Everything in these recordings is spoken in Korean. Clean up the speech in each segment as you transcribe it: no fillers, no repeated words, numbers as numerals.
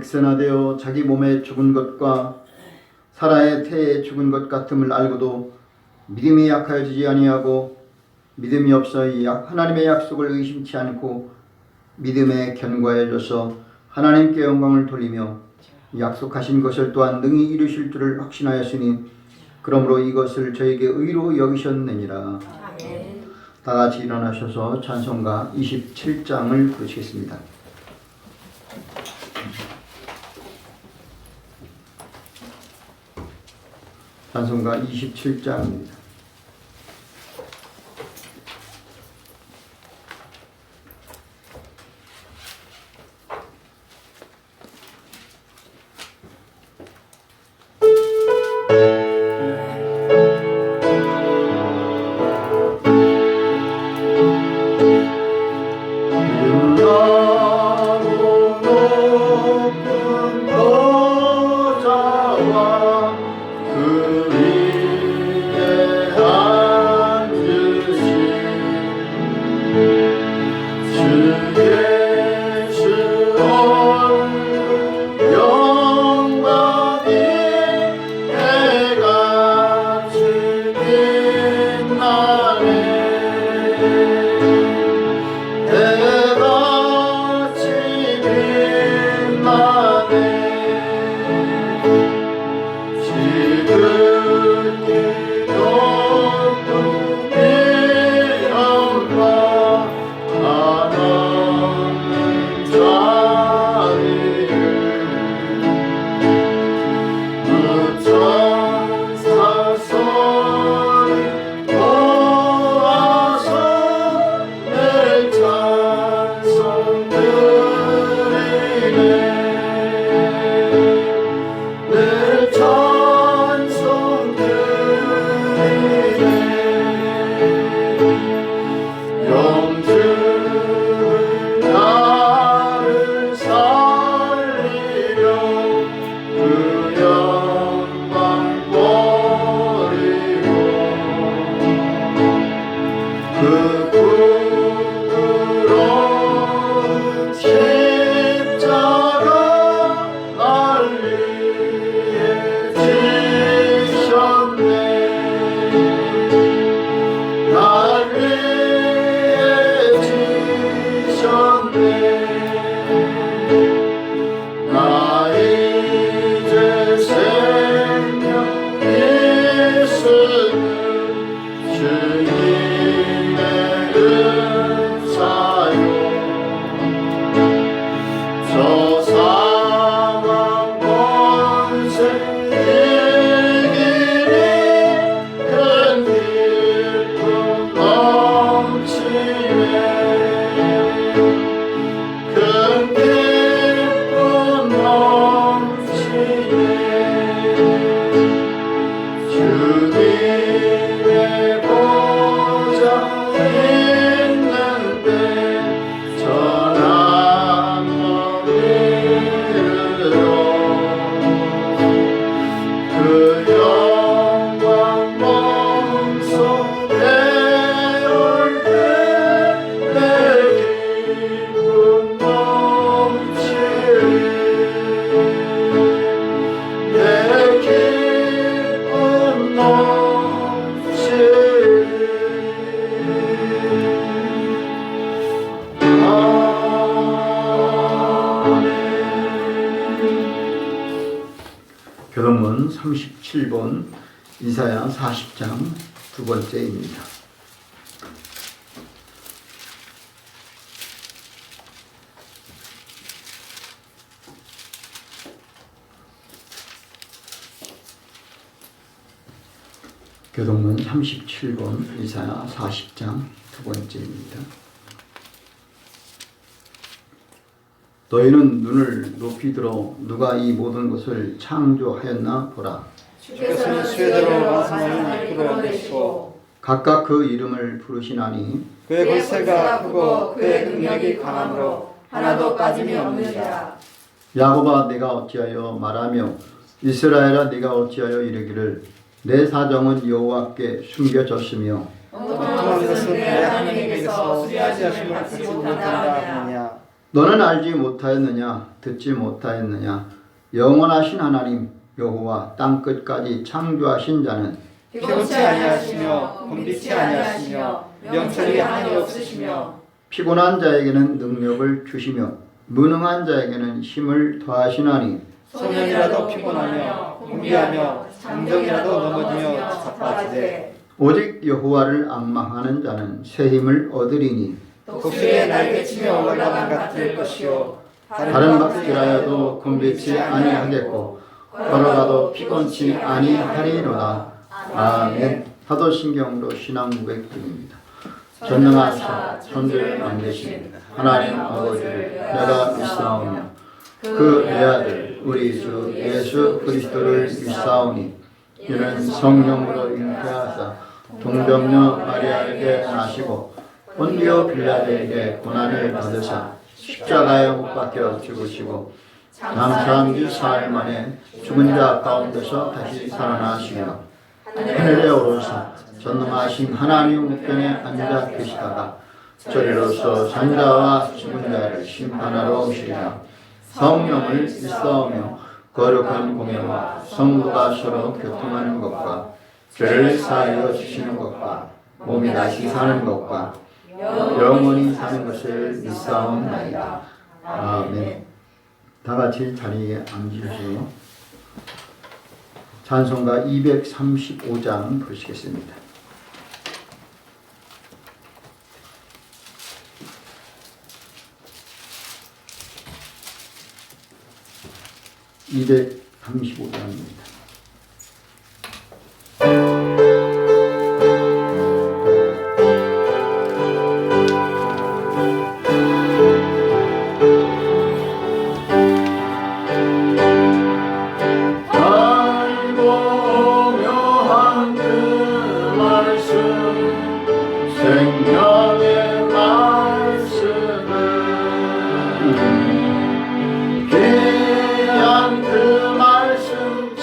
백선하되어 자기 몸에 죽은 것과 사라의 태에 죽은 것 같음을 알고도 믿음이 약하여지지 아니하고 믿음이 없어 하나님의 약속을 의심치 않고 믿음에 견고해져서 하나님께 영광을 돌리며 약속하신 것을 또한 능히 이루실 줄을 확신하였으니 그러므로 이것을 저에게 의로 여기셨느니라. 다 같이 일어나셔서 찬송가 27장을 부르시겠습니다. 찬송가 27장입니다. 교동문 37번 이사야 40장 두 번째입니다. 교동문 37번 이사야 40장 두 번째입니다. 너희는 눈을 높이 들어 누가 이 모든 것을 창조하였나 보라. 주께서는 스웨덴으로 가슴을 이끌어내시고 각각 그 이름을 부르시나니 그의 권세가 크고 그의 능력이 강함으로 하나도 빠짐이 없느니라. 야곱아 내가 어찌하여 말하며 이스라엘아 내가 어찌하여 이르기를 내 사정은 여호와께 숨겨졌으며 엉뚱한 것은 내 하나님께서 수리하심을 받지 못한다 하느냐. 너는 알지 못하였느냐 듣지 못하였느냐 영원하신 하나님 여호와 땅끝까지 창조하신 자는 피곤치 아니하시며 곤비치 아니하시며 명철이 하나도 없으시며 피곤한 자에게는 능력을 주시며 무능한 자에게는 힘을 더하시나니 소년이라도 피곤하며 곤비하며 장정이라도 넘어지며 자빠지되 오직 여호와를 앙망하는 자는 새 힘을 얻으리니 독수리의 날개치며 올라간 같을 것이요 다른 박질하여도 곤비치 아니하겠고 걸어가도 피곤치 아니하리로다. 아멘. 사도신경으로 신앙 고백 드립니다. 전능하사 천지를 만드신 하나님 아버지를 내가 믿사오며 그 외아들 우리 주 예수 그리스도를 믿사오니 이는 성령으로 잉태하사 동정녀 마리아에게 나시고 본디오 빌라도에게 고난을 받으사 십자가에 못 박혀 죽으시고 장사한 지 사흘 만에 죽은 자 가운데서 다시 살아나시며 하늘에 오르사 전능하신 하나님 우편에 앉아 계시다가 저리로서 산자와 죽은 자를 심판하러 오시리라. 성령을 믿사오며 거룩한 공예와 성도가 서로 교통하는 것과 죄를 사하여 주시는 것과 몸이 다시 사는 것과 영원히 사는 것을 믿사옵나이다. 아멘. 다 같이 자리에 앉으시고 찬송가 235장 부르시겠습니다. (235장입니다) 생명의 말씀은 귀한 그 말씀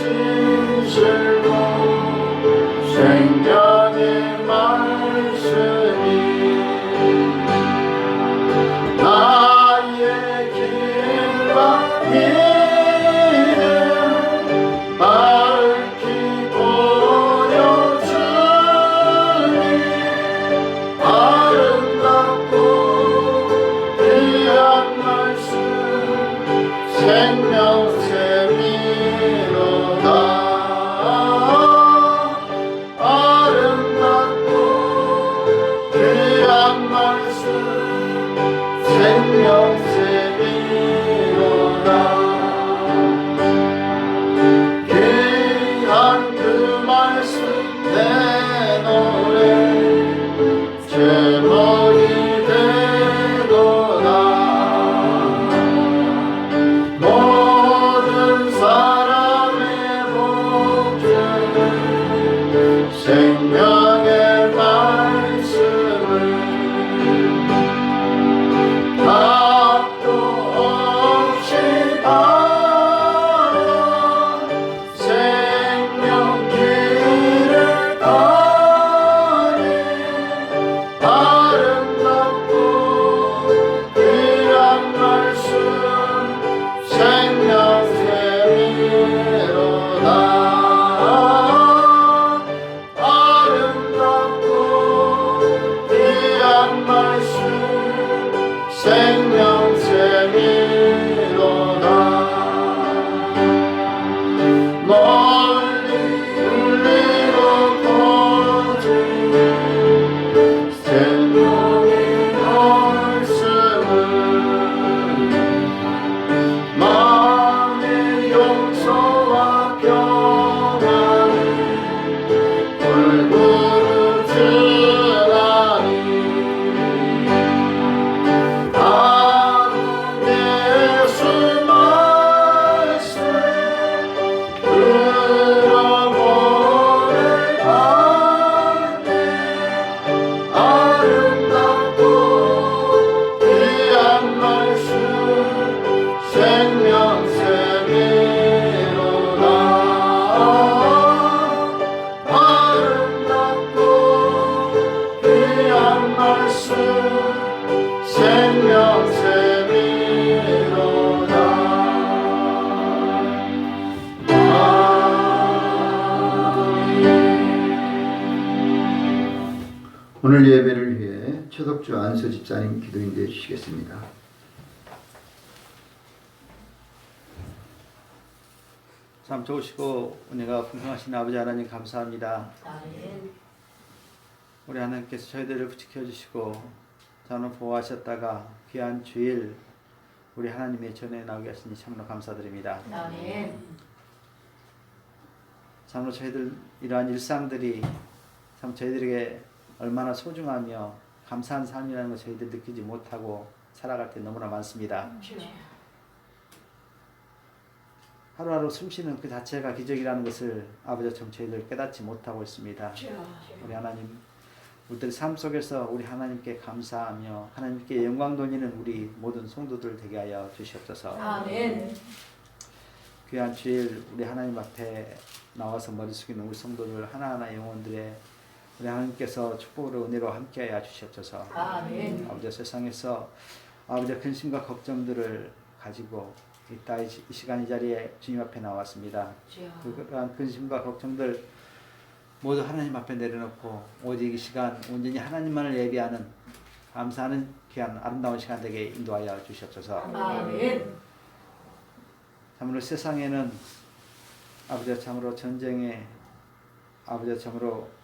오늘 예배를 위해 최덕주 안수 집사님 기도 인도해 주시겠습니다. 참 좋으시고 은혜가 풍성하신 아버지 하나님 감사합니다. 아멘. 우리 하나님께서 저희들을 지켜주시고 저는 보호하셨다가 귀한 주일 우리 하나님의 전에 나오게 하시니 참으로 감사드립니다. 아멘. 참으로 저희들 이러한 일상들이 참 저희들에게 얼마나 소중하며 감사한 삶이라는 걸 저희들 느끼지 못하고 살아갈 때 너무나 많습니다. 하루하루 숨쉬는 그 자체가 기적이라는 것을 아버지 참 저희들 깨닫지 못하고 있습니다. 우리 하나님 우리들 삶 속에서 우리 하나님께 감사하며 하나님께 영광 돌리는 우리 모든 성도들 되게 하여 주시옵소서. 아멘. 귀한 주일 우리 하나님 앞에 나와서 머리 숙이는 우리 성도들 하나하나 영혼들의 우리 하나님께서 축복으로 은혜로 함께하여 주시옵소서. 아멘. 아버지 세상에서 아버지 근심과 걱정들을 가지고 이 시간 이 자리에 주님 앞에 나왔습니다. 그러한 근심과 걱정들 모두 하나님 앞에 내려놓고 오직 이 시간 온전히 하나님만을 예비하는 감사하는 귀한 아름다운 시간 되게 인도하여 주시옵소서. 아멘. 참으로 세상에는 아버지 참으로 전쟁에 아버지 참으로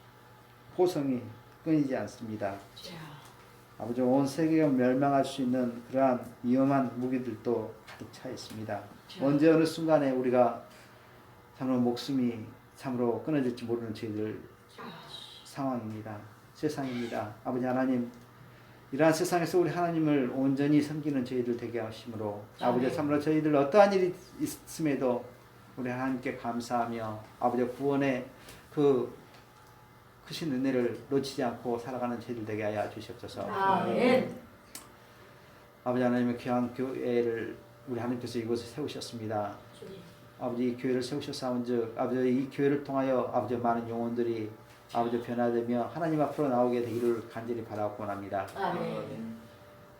호성이 끊이지 않습니다. 아버지 온 세계가 멸망할 수 있는 그러한 위험한 무기들도 가득 차 있습니다. 언제 어느 순간에 우리가 참으로 목숨이 참으로 끊어질지 모르는 저희들 상황입니다. 세상입니다. 아버지 하나님 이러한 세상에서 우리 하나님을 온전히 섬기는 저희들 되게 하심으로 아버지 참으로 저희들 어떠한 일이 있음에도 우리 하나님께 감사하며 아버지 구원의 그 크신 은혜를 놓치지 않고 살아가는 저희들 되게 하여 주시옵소서. 아멘. 아버지 하나님의 귀한 교회를 우리 하나님께서 이곳에 세우셨습니다. 아버지 이 교회를 세우셨사온즉 아버지 이 교회를 통하여 아버지 많은 영혼들이 아버지 변화되며 하나님 앞으로 나오게 되기를 간절히 바라고 원합니다. 아멘.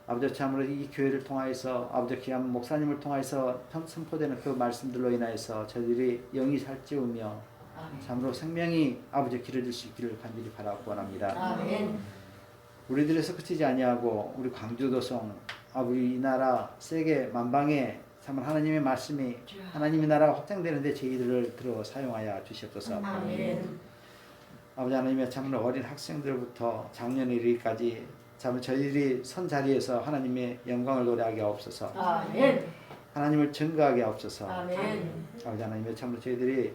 아버지 참으로 이 교회를 통하여서 아버지 귀한 목사님을 통하여서 선포되는 그 말씀들로 인하여서 저희들이 영이 살찌우며 참으로 생명이 아버지 길어질 수 있기를 간절히 바라고 원합니다. 아멘. 우리들에서 그치지 아니하고 우리 광주도성 아버지 이 나라 세계 만방에 참으로 하나님의 말씀이 하나님의 나라가 확장되는데 저희들을 들어 사용하여 주시옵소서. 아멘. 아버지 하나님의 참으로 어린 학생들부터 작년 이르기까지 참으로 저희들이 선 자리에서 하나님의 영광을 노래하게 하옵소서. 아멘. 하나님을 증거하게 하옵소서. 아멘. 아버지 하나님의 참으로 저희들이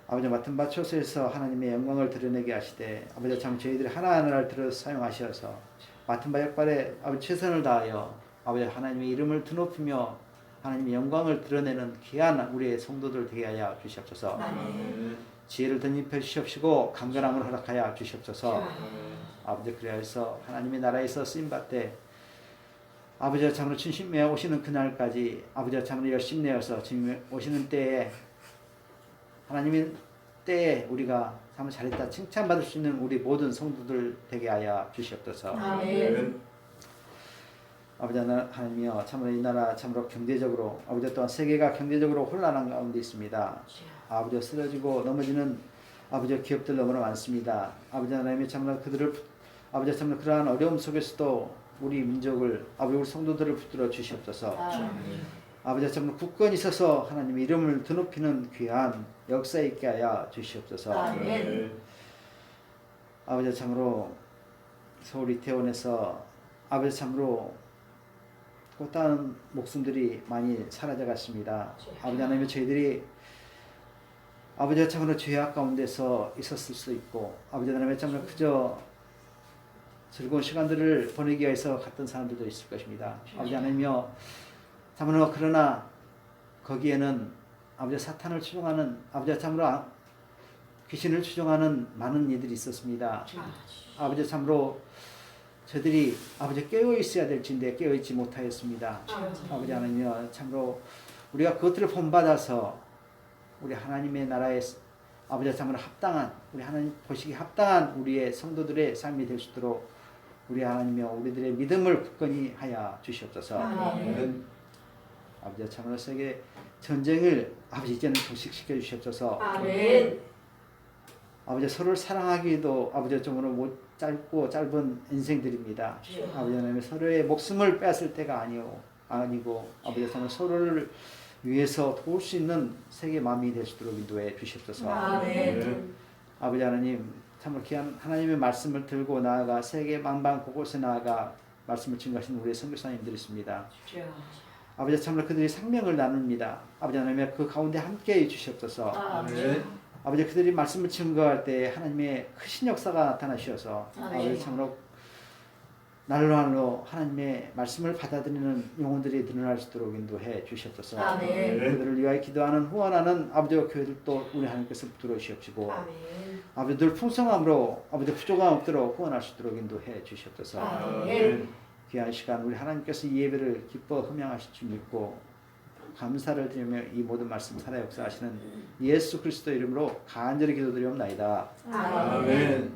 아버지 맡은 바 처소에서 하나님의 영광을 드러내게 하시되 아버지 참 저희들이 하나하나를 들어 사용하셔서 맡은 바 역할에 아버지 최선을 다하여 아버지 하나님의 이름을 드높이며 하나님의 영광을 드러내는 귀한 우리의 성도들 되게 하여 주시옵소서. 아멘. 지혜를 덧입혀 주시옵시고 강건함을 허락하여 주시옵소서. 아버지 그리하여서 하나님의 나라에서 쓰임받되 아버지가 참으로 춘심에 오시는 그날까지 아버지가 참으로 열심히 내어서 주님 오시는 때에 하나님의 때에 우리가 참 잘했다 칭찬받을 수 있는 우리 모든 성도들 되게 하여 주시옵소서. 아멘. 아버지 하나님이여 참으로 이 나라 참으로 경제적으로 아버지 또한 세계가 경제적으로 혼란한 가운데 있습니다. 아버지 쓰러지고 넘어지는 아버지 기업들 너무나 많습니다. 아버지 하나님이 참으로 그들을 아버지 참으로 그러한 어려움 속에서도 우리 민족을 아버지 우리 성도들을 붙들어 주시옵소서. 아버지 참으로 굳건히 서서 하나님의 이름을 드높이는 귀한 역사 있게 하여 주시옵소서. 아멘. 아버지 참으로 서울 이태원에서 아버지 참으로 꽃다운 목숨들이 많이 사라져 갔습니다. 아버지 하나님 저희들이 아버지 참으로 죄악 가운데서 있었을 수 있고 아버지 하나님 참으로 그저 즐거운 시간들을 보내기 위해서 갔던 사람들도 있을 것입니다. 아버지 하나님이여 참으로 그러나 거기에는 아버지 사탄을 추종하는 아버지 참으로 귀신을 추종하는 많은 이들이 있었습니다. 아버지 참으로 저들이 아버지 깨어 있어야 될진데 깨어 있지 못하였습니다. 아버지 하나님이여 참으로 우리가 그것들을 본받아서 우리 하나님의 나라에 아버지 참으로 합당한 우리 하나님 보시기 합당한 우리의 성도들의 삶이 될 수 있도록 우리 하나님이여 우리들의 믿음을 굳건히 하여 주시옵소서. 아멘. 아버지 참으로 세계 전쟁을 아버지 이제는 종식시켜 주시옵소서. 아멘. 아버지 서로를 사랑하기도 아버지 좀으로 못 짧고 짧은 인생들입니다. 아버지 하나님 서로의 목숨을 뺏을 때가 아니고 아버지 하나님 서로를 위해서 도울 수 있는 세계 마음이 될 수 있도록 인도해 주시옵소서. 아멘. 아버지 하나님 참으로 귀한 하나님의 말씀을 들고 나아가 세계 만방 곳곳에 나아가 말씀을 증거하시는 우리의 선교사님들이 있습니다. 아버지 참으로 그들이 생명을 나눕니다. 아버지 하나님 그 가운데 함께해 주시옵소서. 아멘. 아버지 그들이 말씀을 증거할 때 하나님의 크신 역사가 나타나셔서 아버지 참으로 날로 날로 하나님의 말씀을 받아들이는 영혼들이 늘어날 수 있도록 인도해 주시옵소서. 아멘. 그들을 위하여 기도하는 후원하는 아버지와 교회들도 우리 하나님께서 붙들어 주시옵시고 아멘. 아버지 늘 풍성함으로 아버지 부족함 없도록 후원할 수 있도록 인도해 주시옵소서. 아멘. 귀한 시간 우리 하나님께서 이 예배를 기뻐 흠양하실 줄 믿고 감사를 드리며 이 모든 말씀 살아 역사하시는 예수 그리스도 이름으로 간절히 기도드리옵나이다. 아멘.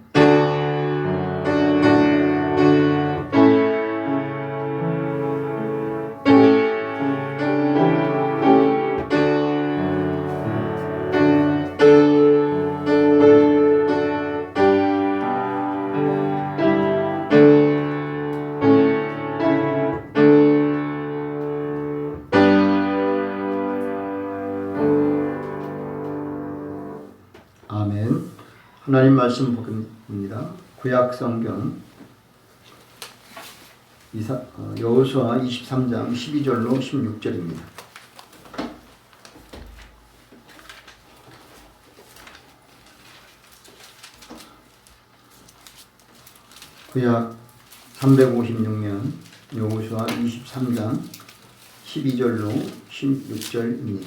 아멘. 하나님 말씀 보겠습니다. 구약 성경 여호수아 23장 12절로 16절입니다. 구약 356년 여호수아 23장 12절로 16절입니다.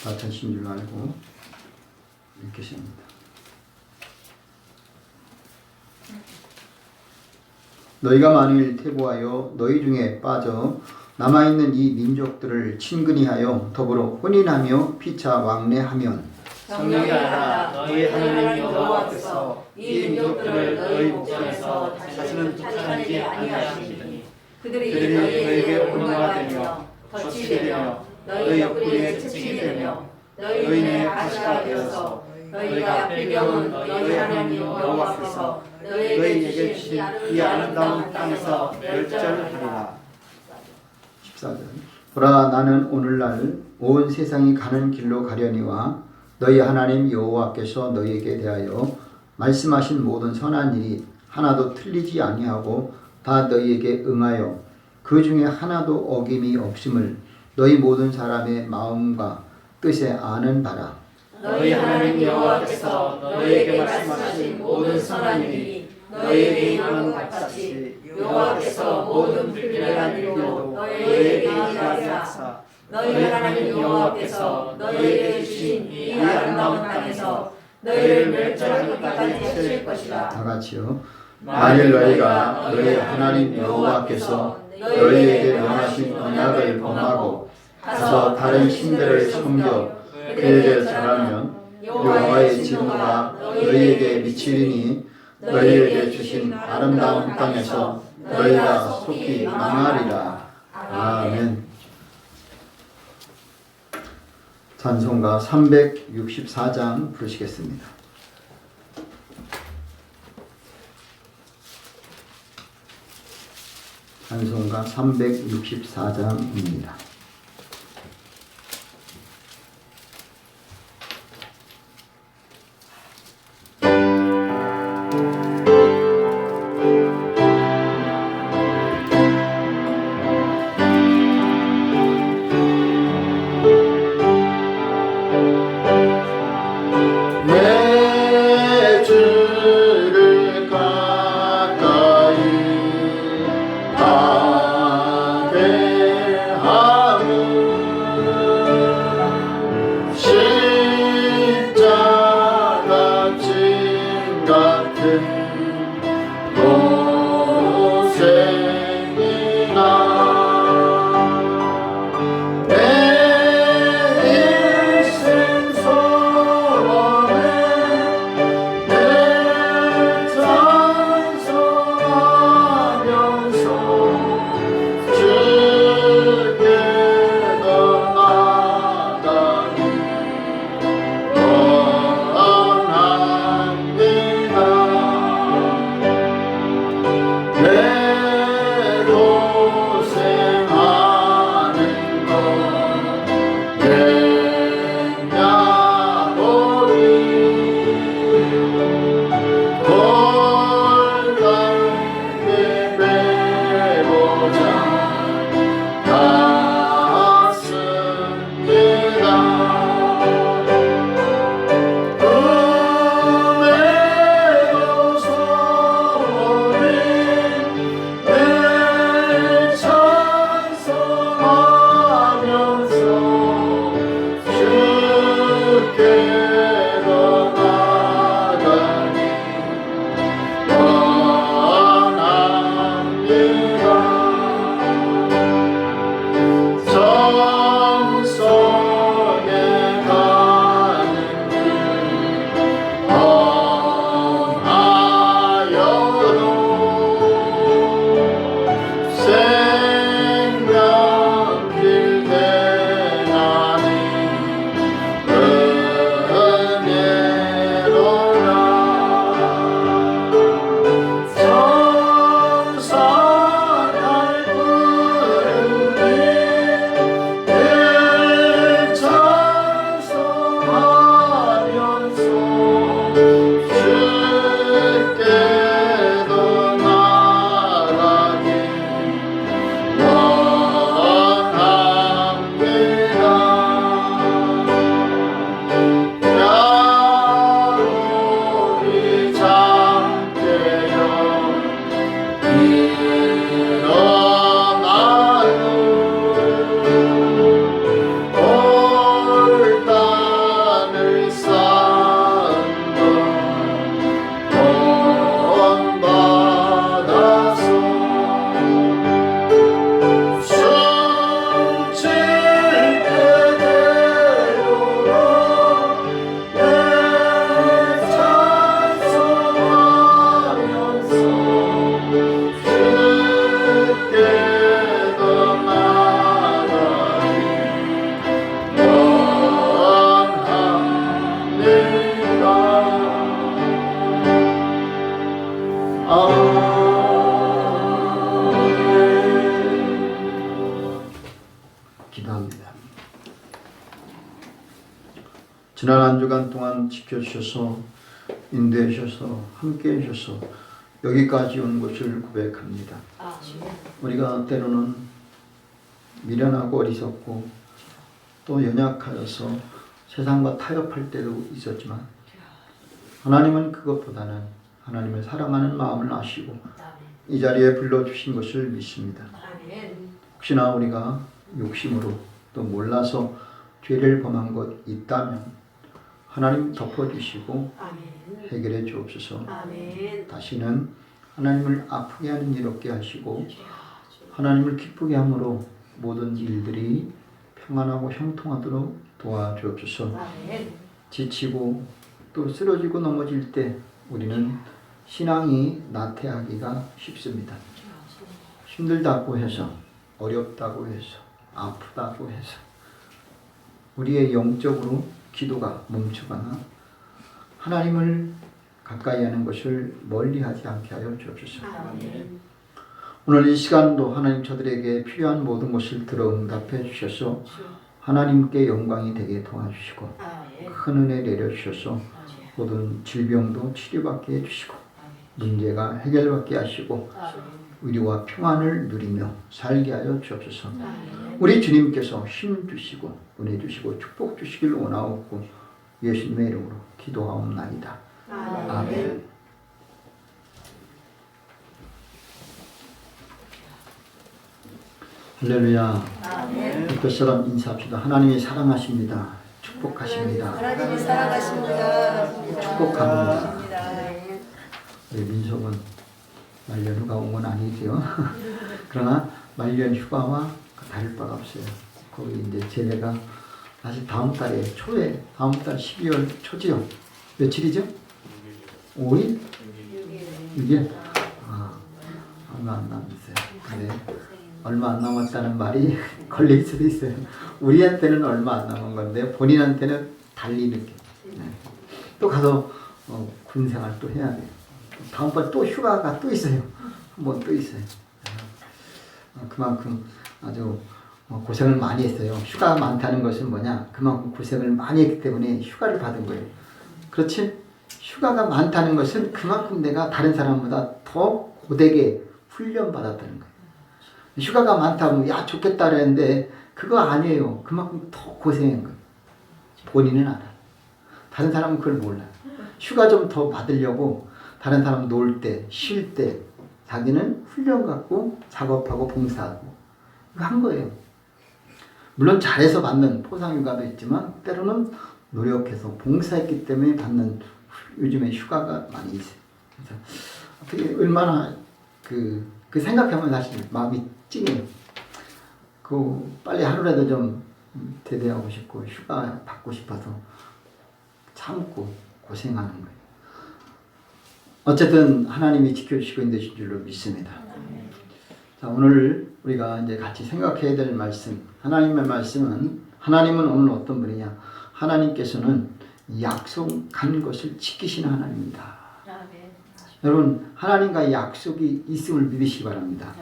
다 되신 줄 알고 읽겠습니다. 너희가 만일 퇴보하여 너희 중에 빠져 남아있는 이 민족들을 친근히 하여 더불어 혼인하며 피차 왕래하면 성령이 하나 너희 하나님 여호와께서 이 민족들을 너희 목전에서 다시는 쫓아내지 아니하시니 그들이 너희에게 온화가 되며 덫이 되며 너희 옆구리에 채찍이 되며 너희 눈에 가시가 되어서 너희가 빌겨온 너희 하나님 여호와께서 너희에게 주신 이 아름다운 땅에서 멸절하리라. 14절 보라 나는 오늘날 온 세상이 가는 길로 가려니와 너희 하나님 여호와께서 너희에게 대하여 말씀하신 모든 선한 일이 하나도 틀리지 아니하고 다 너희에게 응하여 그 중에 하나도 어김이 없음을 너희 모든 사람의 마음과 뜻에 아는 바라. 너희 하나님 여호와께서 너희에게 말씀하신 모든 선한 일이 너희에게 임한 것 같이 여호와께서 모든 불필요한 일도 너희에게 임하게 하사 너희 하나님 여호와께서 너희에게 주신 이 아름다운 땅에서 너희를 멸절하기까지 하실 것이다. 다 같이요. 만일 너희가 너희 하나님 여호와께서 너희에게 명하신 언약을 범하고 가서 다른 신들을 섬겨 그에게 절하면 여호와의 진노가 너희에게 미치리니 너희에게 주신 아름다운 땅에서 너희가 속히 망하리라. 아멘. 찬송가 364장 부르시겠습니다. 찬송가 364장입니다. 아 기도합니다. 지난 한 주간 동안 지켜주셔서 인도해 주셔서 함께 해주셔서 여기까지 온 것을 고백합니다. 우리가 때로는 미련하고 어리석고 또 연약하여서 세상과 타협할 때도 있었지만 하나님은 그것보다는 하나님을 사랑하는 마음을 아시고 이 자리에 불러주신 것을 믿습니다. 혹시나 우리가 욕심으로 또 몰라서 죄를 범한 것 있다면 하나님 덮어주시고 해결해 주옵소서. 다시는 하나님을 아프게 하는 일 없게 하시고 하나님을 기쁘게 함으로 모든 일들이 평안하고 형통하도록 도와주옵소서. 지치고 또 쓰러지고 넘어질 때 우리는 신앙이 나태하기가 쉽습니다. 힘들다고 해서 어렵다고 해서 아프다고 해서 우리의 영적으로 기도가 멈추거나 하나님을 가까이 하는 것을 멀리하지 않게 하여 주옵소서. 오늘 이 시간도 하나님 저들에게 필요한 모든 것을 들어 응답해 주셔서 하나님께 영광이 되게 도와주시고 큰 은혜 내려주셔서 모든 질병도 치료받게 해주시고 문제가 해결받게 하시고 의리와 평안을 누리며 살게 하여 주옵소서. 우리 주님께서 힘 주시고 은혜 주시고 축복 주시길 원하옵고 예수님의 이름으로 기도하옵나이다. 아멘. 할렐루야. 옆에 사람 인사합시다. 하나님이 사랑하십니다. 축복하십니다. 하나님이 사랑하십니다. 축복합니다. 우리 민석은 말년 휴가 온 건 아니지요. 그러나 말년 휴가와 다를 바가 없어요. 거기 이제 제대가 다시 다음 달에 초에 다음 달 12월 초지요. 며칠이죠? 5일? 6일? 얼마 안 남았어요. 근데 얼마 안 남았다는 말이 걸릴 수도 있어요. 우리한테는 얼마 안 남은 건데 본인한테는 달리 느껴. 또 가서 군생활 또 해야 돼요. 다음번 또 휴가가 또 있어요. 한 번 또 있어요. 그만큼 아주 고생을 많이 했어요. 휴가가 많다는 것은 뭐냐? 그만큼 고생을 많이 했기 때문에 휴가를 받은 거예요. 그렇지? 휴가가 많다는 것은 그만큼 내가 다른 사람보다 더 고되게 훈련받았다는 거예요. 휴가가 많다고 야 좋겠다 그랬는데 그거 아니에요. 그만큼 더 고생한 거예요. 본인은 알아요. 다른 사람은 그걸 몰라요. 휴가 좀 더 받으려고 다른 사람 놀 때, 쉴 때 자기는 훈련 갖고 작업하고 봉사하고 이거 한 거예요. 물론 잘해서 받는 포상휴가도 있지만 때로는 노력해서 봉사했기 때문에 받는 요즘에 휴가가 많이 있어요. 그래서 어떻게 얼마나 그 생각하면 사실 마음이 찡해요. 빨리 하루라도 좀 대대하고 싶고 휴가 받고 싶어서 참고 고생하는 거예요. 어쨌든 하나님이 지켜주시고 인도하신 줄로 믿습니다. 자, 오늘 우리가 이제 같이 생각해야 될 말씀, 하나님의 말씀은 하나님은 오늘 어떤 분이냐? 하나님께서는 약속한 것을 지키시는 하나님입니다. 여러분 하나님과 약속이 있음을 믿으시기 바랍니다.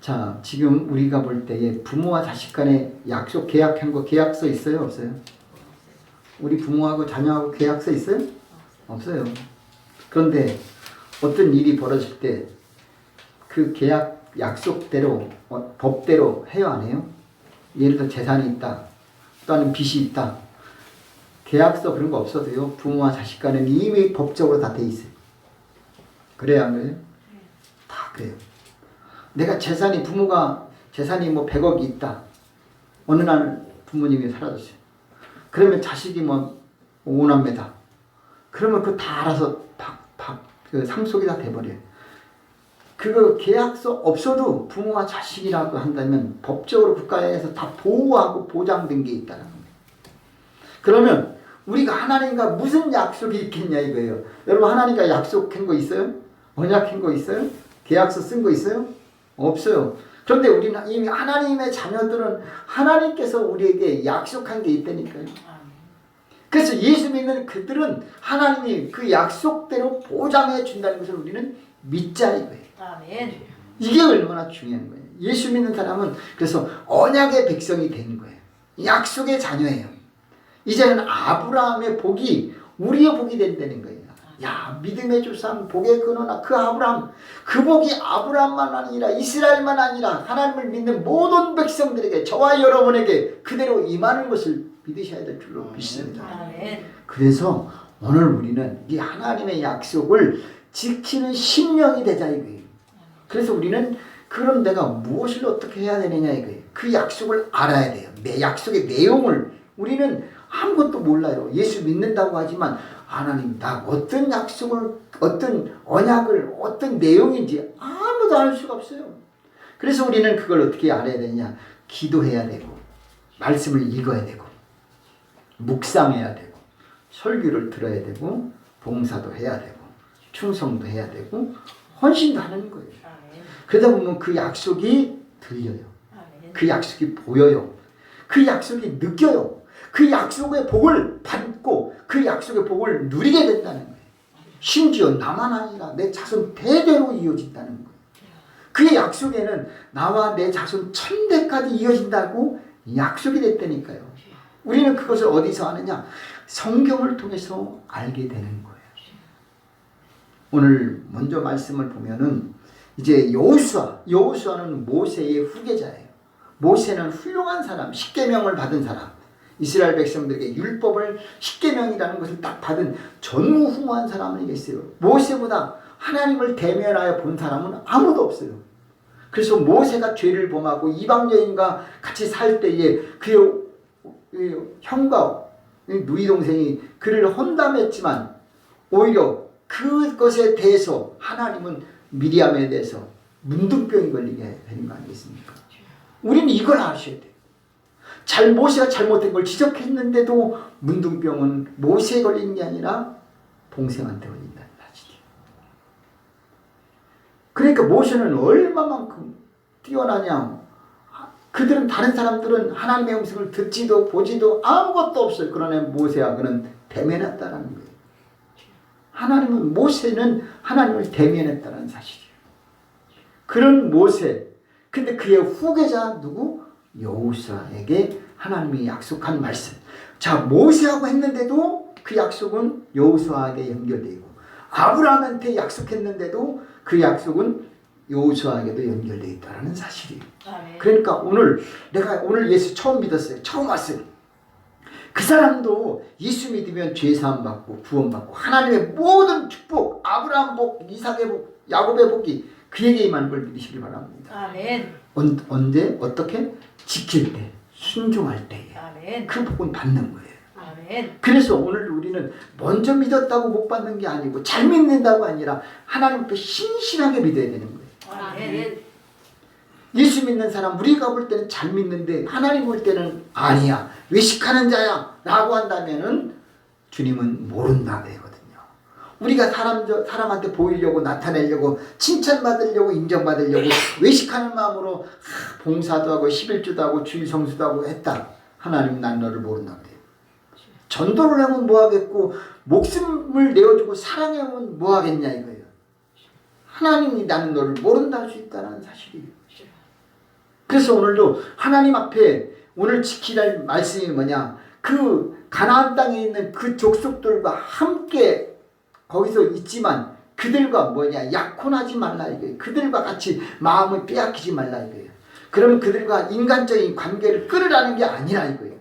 자, 지금 우리가 볼 때에 부모와 자식 간에 약속 계약한 거 계약서 있어요? 없어요? 우리 부모하고 자녀하고 계약서 있어요? 없어요. 그런데 어떤 일이 벌어질 때 그 계약 약속대로 법대로 해요 안 해요? 예를 들어 재산이 있다 또는 빚이 있다 계약서 그런 거 없어도요 부모와 자식 간에는 이미 법적으로 다 돼 있어요. 그래야 안 그래요? 다 그래요. 내가 부모가 재산이 뭐 100억이 있다. 어느 날 부모님이 사라졌어요. 그러면 자식이 뭐 5남매다. 그러면 그거 다 알아서 그 상속이 다 돼버려요. 그거 계약서 없어도 부모와 자식이라고 한다면 법적으로 국가에서 다 보호하고 보장된 게 있다는 거예요. 그러면 우리가 하나님과 무슨 약속이 있겠냐 이거예요. 여러분 하나님과 약속한 거 있어요? 언약한 거 있어요? 계약서 쓴 거 있어요? 없어요. 그런데 우리는 이미 하나님의 자녀들은 하나님께서 우리에게 약속한 게 있다니까요. 그래서 예수 믿는 그들은 하나님이 그 약속대로 보장해 준다는 것을 우리는 믿자 이거예요. 아멘. 이게 얼마나 중요한 거예요. 예수 믿는 사람은 그래서 언약의 백성이 되는 거예요. 약속의 자녀예요. 이제는 아브라함의 복이 우리의 복이 된다는 거예요. 야, 믿음의 조상 복의 근원아 그 아브라함, 그 복이 아브라함만 아니라 이스라엘만 아니라 하나님을 믿는 모든 백성들에게 저와 여러분에게 그대로 임하는 것을 믿으셔야 될 줄로 믿습니다. 아멘. 그래서 오늘 우리는 이 하나님의 약속을 지키는 심령이 되자 이거예요. 그래서 우리는 그럼 내가 무엇을 어떻게 해야 되느냐 이거예요. 그 약속을 알아야 돼요. 내 약속의 내용을 우리는 아무것도 몰라요. 예수 믿는다고 하지만 하나님 나 어떤 약속을 어떤 언약을 어떤 내용인지 아무도 알 수가 없어요. 그래서 우리는 그걸 어떻게 알아야 되냐. 기도해야 되고 말씀을 읽어야 되고 묵상해야 되고 설교를 들어야 되고 봉사도 해야 되고 충성도 해야 되고 헌신도 하는 거예요. 아멘. 그러다 보면 그 약속이 들려요. 아멘. 그 약속이 보여요. 그 약속이 느껴요. 그 약속의 복을 받고 그 약속의 복을 누리게 된다는 거예요. 심지어 나만 아니라 내 자손 대대로 이어진다는 거예요. 그의 약속에는 나와 내 자손 천대까지 이어진다고 약속이 됐다니까요. 우리는 그것을 어디서 아느냐? 성경을 통해서 알게 되는 거예요. 오늘 먼저 말씀을 보면은 이제 여호수아는 모세의 후계자예요. 모세는 훌륭한 사람, 십계명을 받은 사람, 이스라엘 백성들에게 율법을 십계명이라는 것을 딱 받은 전무후무한 사람이겠어요. 모세보다 하나님을 대면하여 본 사람은 아무도 없어요. 그래서 모세가 죄를 범하고 이방 여인과 같이 살 때에 그의 형과 누이 동생이 그를 험담했지만 오히려 그것에 대해서 하나님은 미리암에 대해서 문둥병이 걸리게 되는 거 아니겠습니까? 우리는 이걸 아셔야 돼요. 모세가 잘못된 걸 지적했는데도 문둥병은 모세에 걸리는 게 아니라 동생한테 걸린다는 사실이에요. 그러니까 모세는 얼마만큼 뛰어나냐. 그들은 다른 사람들은 하나님의 음성을 듣지도 보지도 아무것도 없어요. 그러나 모세하고는 대면했다라는 거예요. 모세는 하나님을 대면했다는 사실이에요. 그런 모세, 근데 그의 후계자 누구? 여호수아에게 하나님이 약속한 말씀. 자, 모세하고 했는데도 그 약속은 여호수아에게 연결되고 아브라함한테 약속했는데도 그 약속은 여호수아에게도 연결되어 있다는 사실이에요. 아멘. 그러니까 내가 오늘 예수 처음 믿었어요. 처음 왔어요. 그 사람도 예수 믿으면 죄사함 받고 구원 받고 하나님의 모든 축복, 아브라함 복, 이삭의 복, 야곱의 복이 그에게 임하는 걸 믿으시기 바랍니다. 아멘. 언제 어떻게 지킬 때, 순종할 때에 아멘. 그 복은 받는 거예요. 아멘. 그래서 오늘 우리는 먼저 믿었다고 못 받는 게 아니고 잘 믿는다고 아니라 하나님께 신실하게 믿어야 되는 거예요. 아멘. 예수 믿는 사람 우리가 볼 때는 잘 믿는데 하나님 볼 때는 아니야, 외식하는 자야 라고 한다면은 주님은 모른다 되거든요. 우리가 사람한테 보이려고 나타내려고 칭찬받으려고 인정받으려고 외식하는 마음으로 봉사도 하고 11조도 하고 주일 성수도 하고 했다. 하나님 난 너를 모른다 그래요. 전도를 하면 뭐 하겠고 목숨을 내어주고 사랑하면 뭐 하겠냐 이거예요. 하나님이 나는 너를 모른다 할 수 있다는 사실이에요. 그래서 오늘도 하나님 앞에 오늘 지키라 할 말씀이 뭐냐, 그 가나안 땅에 있는 그 족속들과 함께 거기서 있지만 그들과 뭐냐, 약혼하지 말라 이거예요. 그들과 같이 마음을 빼앗기지 말라 이거예요. 그러면 그들과 인간적인 관계를 끊으라는 게 아니라 이거예요.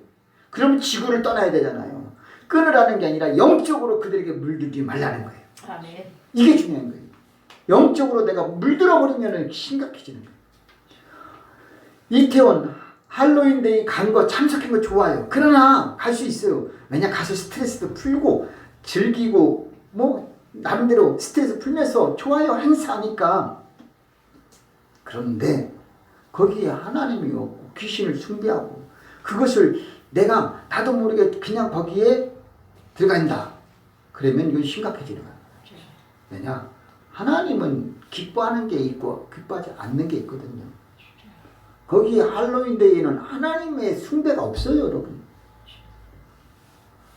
그러면 지구를 떠나야 되잖아요. 끊으라는 게 아니라 영적으로 그들에게 물들지 말라는 거예요. 아멘. 이게 중요한 거예요. 영적으로 내가 물들어버리면 심각해지는 거예요. 이태원 할로윈데이 간 거 참석한 거 좋아요. 그러나 갈 수 있어요. 왜냐, 가서 스트레스도 풀고 즐기고 뭐 나름대로 스트레스 풀면서 좋아요, 행사하니까. 그런데 거기에 하나님이 없고 귀신을 숭배하고 그것을 내가 나도 모르게 그냥 거기에 들어간다. 그러면 이건 심각해지는 거야. 왜냐, 하나님은 기뻐하는 게 있고 기뻐하지 않는 게 있거든요. 거기 할로윈데이는 하나님의 숭배가 없어요, 여러분.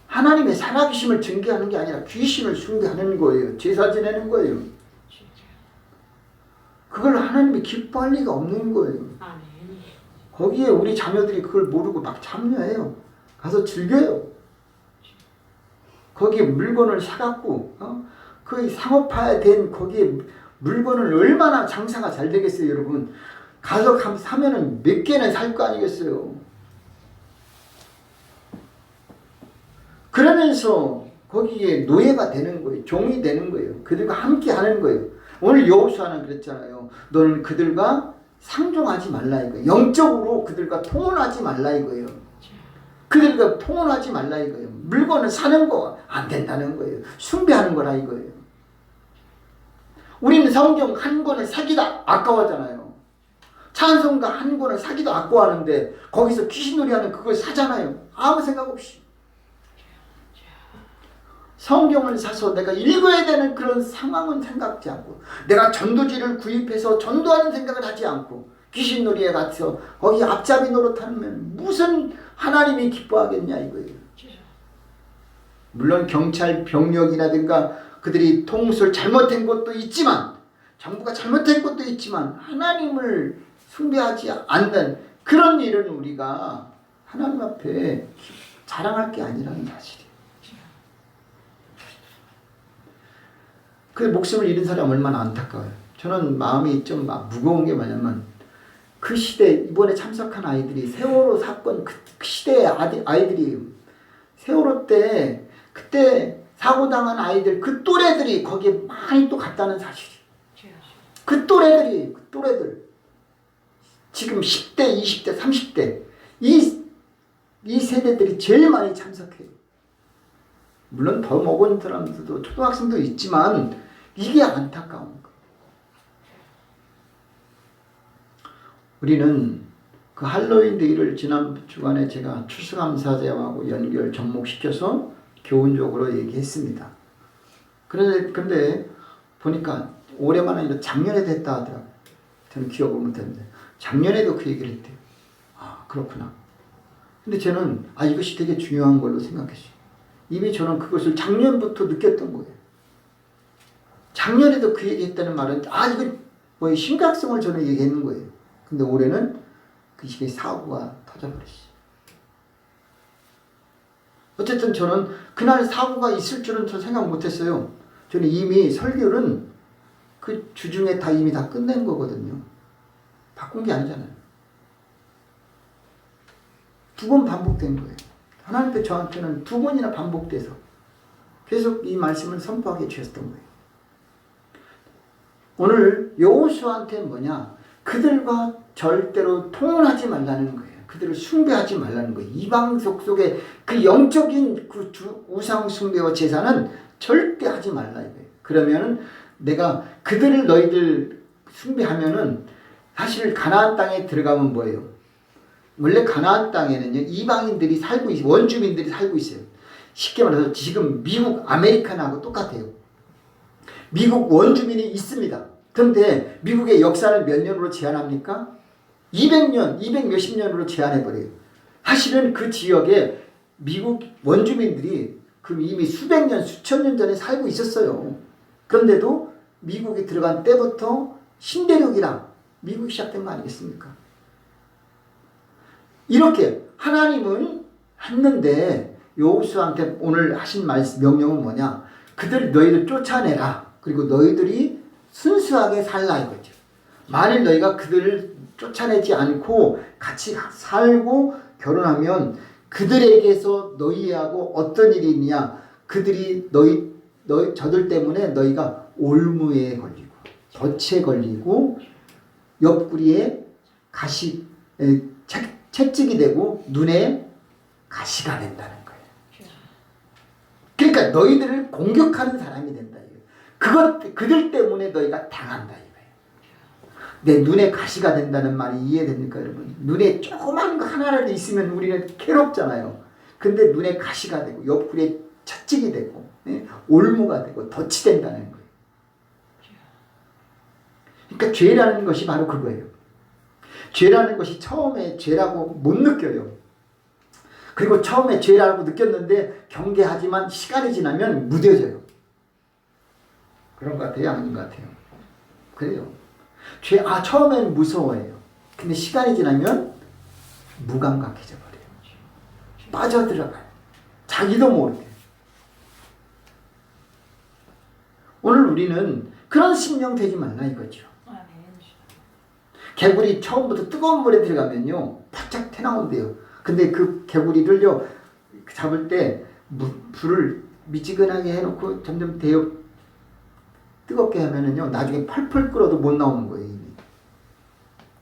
하나님의 살아계심을 증거하는 게 아니라 귀신을 숭배하는 거예요. 제사 지내는 거예요. 그걸 하나님이 기뻐할 리가 없는 거예요. 아멘. 거기에 우리 자녀들이 그걸 모르고 막 참여해요. 가서 즐겨요. 거기에 물건을 사갖고 그 상업화된 거기에 물건을 얼마나 장사가 잘 되겠어요, 여러분. 가서 사면은 몇 개는 살 거 아니겠어요. 그러면서 거기에 노예가 되는 거예요. 종이 되는 거예요. 그들과 함께 하는 거예요. 오늘 여호수아는 그랬잖아요. 너는 그들과 상종하지 말라 이거예요. 영적으로 그들과 통혼하지 말라 이거예요. 그들과 통혼하지 말라 이거예요. 물건을 사는 거 안 된다는 거예요. 숭배하는 거라 이거예요. 우리는 성경 한 권을 사기다 아까워하잖아요. 찬송가 한 권을 사기도 아까워하는데 거기서 귀신놀이하는 그걸 사잖아요. 아무 생각 없이. 성경을 사서 내가 읽어야 되는 그런 상황은 생각지 않고, 내가 전도지를 구입해서 전도하는 생각을 하지 않고 귀신놀이에 가서 거기 앞잡이 노릇하면 무슨 하나님이 기뻐하겠냐 이거예요. 물론 경찰 병력이라든가 그들이 통솔 잘못된 것도 있지만, 정부가 잘못된 것도 있지만 하나님을 숭배하지 않는 그런 일은 우리가 하나님 앞에 자랑할 게 아니라는 사실이에요. 그 목숨을 잃은 사람이 얼마나 안타까워요. 저는 마음이 좀 무거운 게 뭐냐면, 그 시대 이번에 참석한 아이들이 세월호 사건 그 시대의 아이들이 세월호 때 그때 사고당한 아이들 그 또래들이 거기에 많이 또 갔다는 사실이에요. 그 또래들 지금 10대, 20대, 30대 이 세대들이 제일 많이 참석해요. 물론 더 먹은 사람들도 초등학생도 있지만 이게 안타까운 거예요. 우리는 그 할로윈 데이를 지난 주간에 제가 추수감사제하고 연결 접목시켜서 교훈적으로 얘기했습니다. 그런데 보니까 올해만 아니라 작년에도 했다 하더라고요. 저는 기억을 못했는데 작년에도 그 얘기를 했대요. 아, 그렇구나. 근데 저는 이것이 되게 중요한 걸로 생각했어요. 이미 저는 그것을 작년부터 느꼈던 거예요. 작년에도 그 얘기했다는 말은 이건 뭐 심각성을 저는 얘기했는 거예요. 근데 올해는 그 시기에 사고가 터져버렸어요. 어쨌든 저는 그날 사고가 있을 줄은 저 생각 못했어요. 저는 이미 설교는 그 주중에 이미 다 끝낸 거거든요. 바꾼 게 아니잖아요. 2번 반복된 거예요. 하나님께 저한테는 2번이나 반복돼서 계속 이 말씀을 선포하게 주셨던 거예요. 오늘 여호수아한테 뭐냐? 그들과 절대로 통혼하지 말라는 거예요. 그들을 숭배하지 말라는 거예요. 이방 속에 그 영적인 그 우상 숭배와 제사는 절대 하지 말라 이거예요. 그러면은 내가 너희들 숭배하면은 사실 가나안 땅에 들어가면 뭐예요? 원래 가나안 땅에는요, 이방인들이 살고 있어요. 원주민들이 살고 있어요. 쉽게 말해서 지금 미국 아메리칸하고 똑같아요. 미국 원주민이 있습니다. 그런데 미국의 역사를 몇 년으로 제한합니까? 200년, 200 몇십 년으로 제한해버려요. 사실은 그 지역에 미국 원주민들이 이미 수백 년, 수천 년 전에 살고 있었어요. 그런데도 미국에 들어간 때부터 신대륙이랑 미국이 시작된 거 아니겠습니까? 이렇게 하나님은 했는데 여호수아한테 오늘 하신 명령은 뭐냐? 너희들 쫓아내라. 그리고 너희들이 순수하게 살라 이거죠. 만일 너희가 그들을 쫓아내지 않고 같이 살고 결혼하면 그들에게서 너희하고 어떤 일이 있냐? 그들이 저들 때문에 너희가 올무에 걸리고 덫에 걸리고 옆구리에 채찍이 되고 눈에 가시가 된다는 거예요. 그러니까 너희들을 공격하는 사람이 된다. 그들 때문에 너희가 당한다 이거예요. 내 눈에 가시가 된다는 말이 이해됩니까 여러분? 눈에 조그만 거 하나라도 있으면 우리는 괴롭잖아요. 근데 눈에 가시가 되고 옆구리에 채찍이 되고 올무가 되고 덫이 된다는 거예요. 그러니까 죄라는 것이 바로 그거예요. 죄라는 것이 처음에 죄라고 못 느껴요. 그리고 처음에 죄라고 느꼈는데 경계하지만 시간이 지나면 무뎌져요. 그런 것 같아요? 아닌 것 같아요? 그래요. 처음에는 무서워해요. 근데 시간이 지나면 무감각해져 버려요. 빠져들어가요. 자기도 모르게. 오늘 우리는 그런 심령 되지 말라 이거죠. 개구리 처음부터 뜨거운 물에 들어가면요 바짝 태나온대요. 근데 그 개구리를요 잡을 때 불을 미지근하게 해놓고 점점 데워 뜨겁게 하면은요 나중에 펄펄 끓어도 못 나오는 거예요. 이미.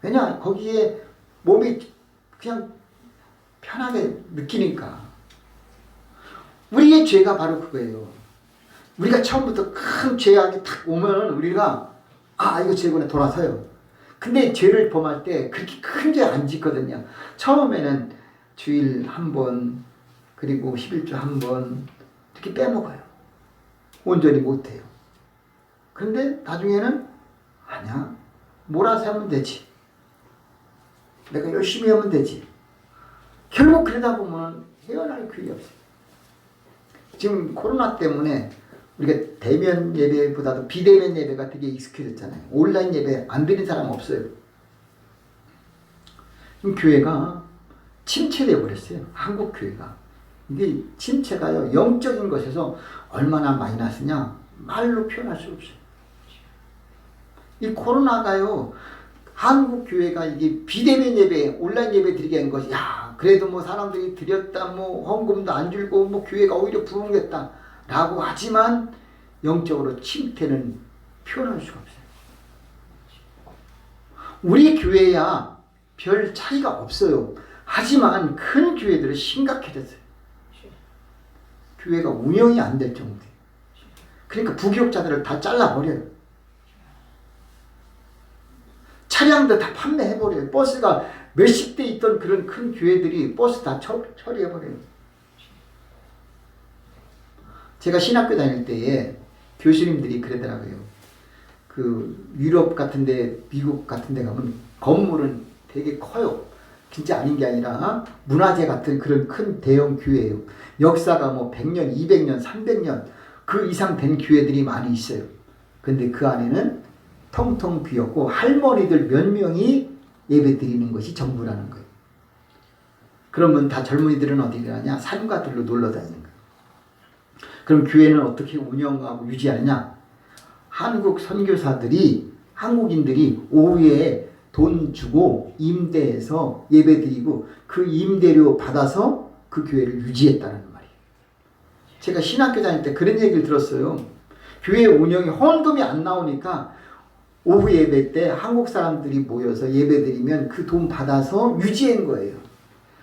왜냐 거기에 몸이 그냥 편하게 느끼니까. 우리의 죄가 바로 그거예요. 우리가 처음부터 큰 죄악이 탁 오면 우리가 이거 죄구나 돌아서요. 근데 죄를 범할 때 그렇게 큰 죄 안 짓거든요. 처음에는 주일 한 번, 그리고 11주 한 번 이렇게 빼먹어요. 온전히 못해요. 그런데 나중에는 아니야. 몰아서 하면 되지. 내가 열심히 하면 되지. 결국 그러다 보면 헤어날 길이 없어요. 지금 코로나 때문에 우리가 대면 예배보다도 비대면 예배가 되게 익숙해졌잖아요. 온라인 예배 안 드린 사람 없어요. 교회가 침체되어 버렸어요. 한국 교회가. 이게 침체가요. 영적인 것에서 얼마나 마이너스냐 말로 표현할 수 없어요. 이 코로나가요. 한국 교회가 이게 비대면 예배, 온라인 예배 드리게 한 것이 그래도 뭐 사람들이 드렸다, 뭐 헌금도 안 줄고 뭐 교회가 오히려 부흥했다 라고 하지만 영적으로 침체는 표현할 수가 없어요. 우리 교회야 별 차이가 없어요. 하지만 큰 교회들은 심각해졌어요. 교회가 운영이 안 될 정도예요. 그러니까 부교육자들을 다 잘라버려요. 차량도 다 판매해버려요. 버스가 몇십 대 있던 그런 큰 교회들이 버스 다 처리해버려요. 제가 신학교 다닐 때에 교수님들이 그러더라고요. 그 유럽 같은데, 미국 같은데 가면 건물은 되게 커요. 진짜 아닌 게 아니라 문화재 같은 그런 큰 대형 교회예요. 역사가 뭐 100년, 200년, 300년 그 이상 된 교회들이 많이 있어요. 근데 그 안에는 텅텅 비었고 할머니들 몇 명이 예배 드리는 것이 전부라는 거예요. 그러면 다 젊은이들은 어디 가냐? 산가들로 놀러 다니는 거예요. 그럼 교회는 어떻게 운영하고 유지하느냐? 한국 선교사들이, 한국인들이 오후에 돈 주고 임대해서 예배 드리고 그 임대료 받아서 그 교회를 유지했다는 말이에요. 제가 신학교 다닐 때 그런 얘기를 들었어요. 교회 운영이 헌금이 안 나오니까 오후 예배 때 한국 사람들이 모여서 예배 드리면 그 돈 받아서 유지한 거예요.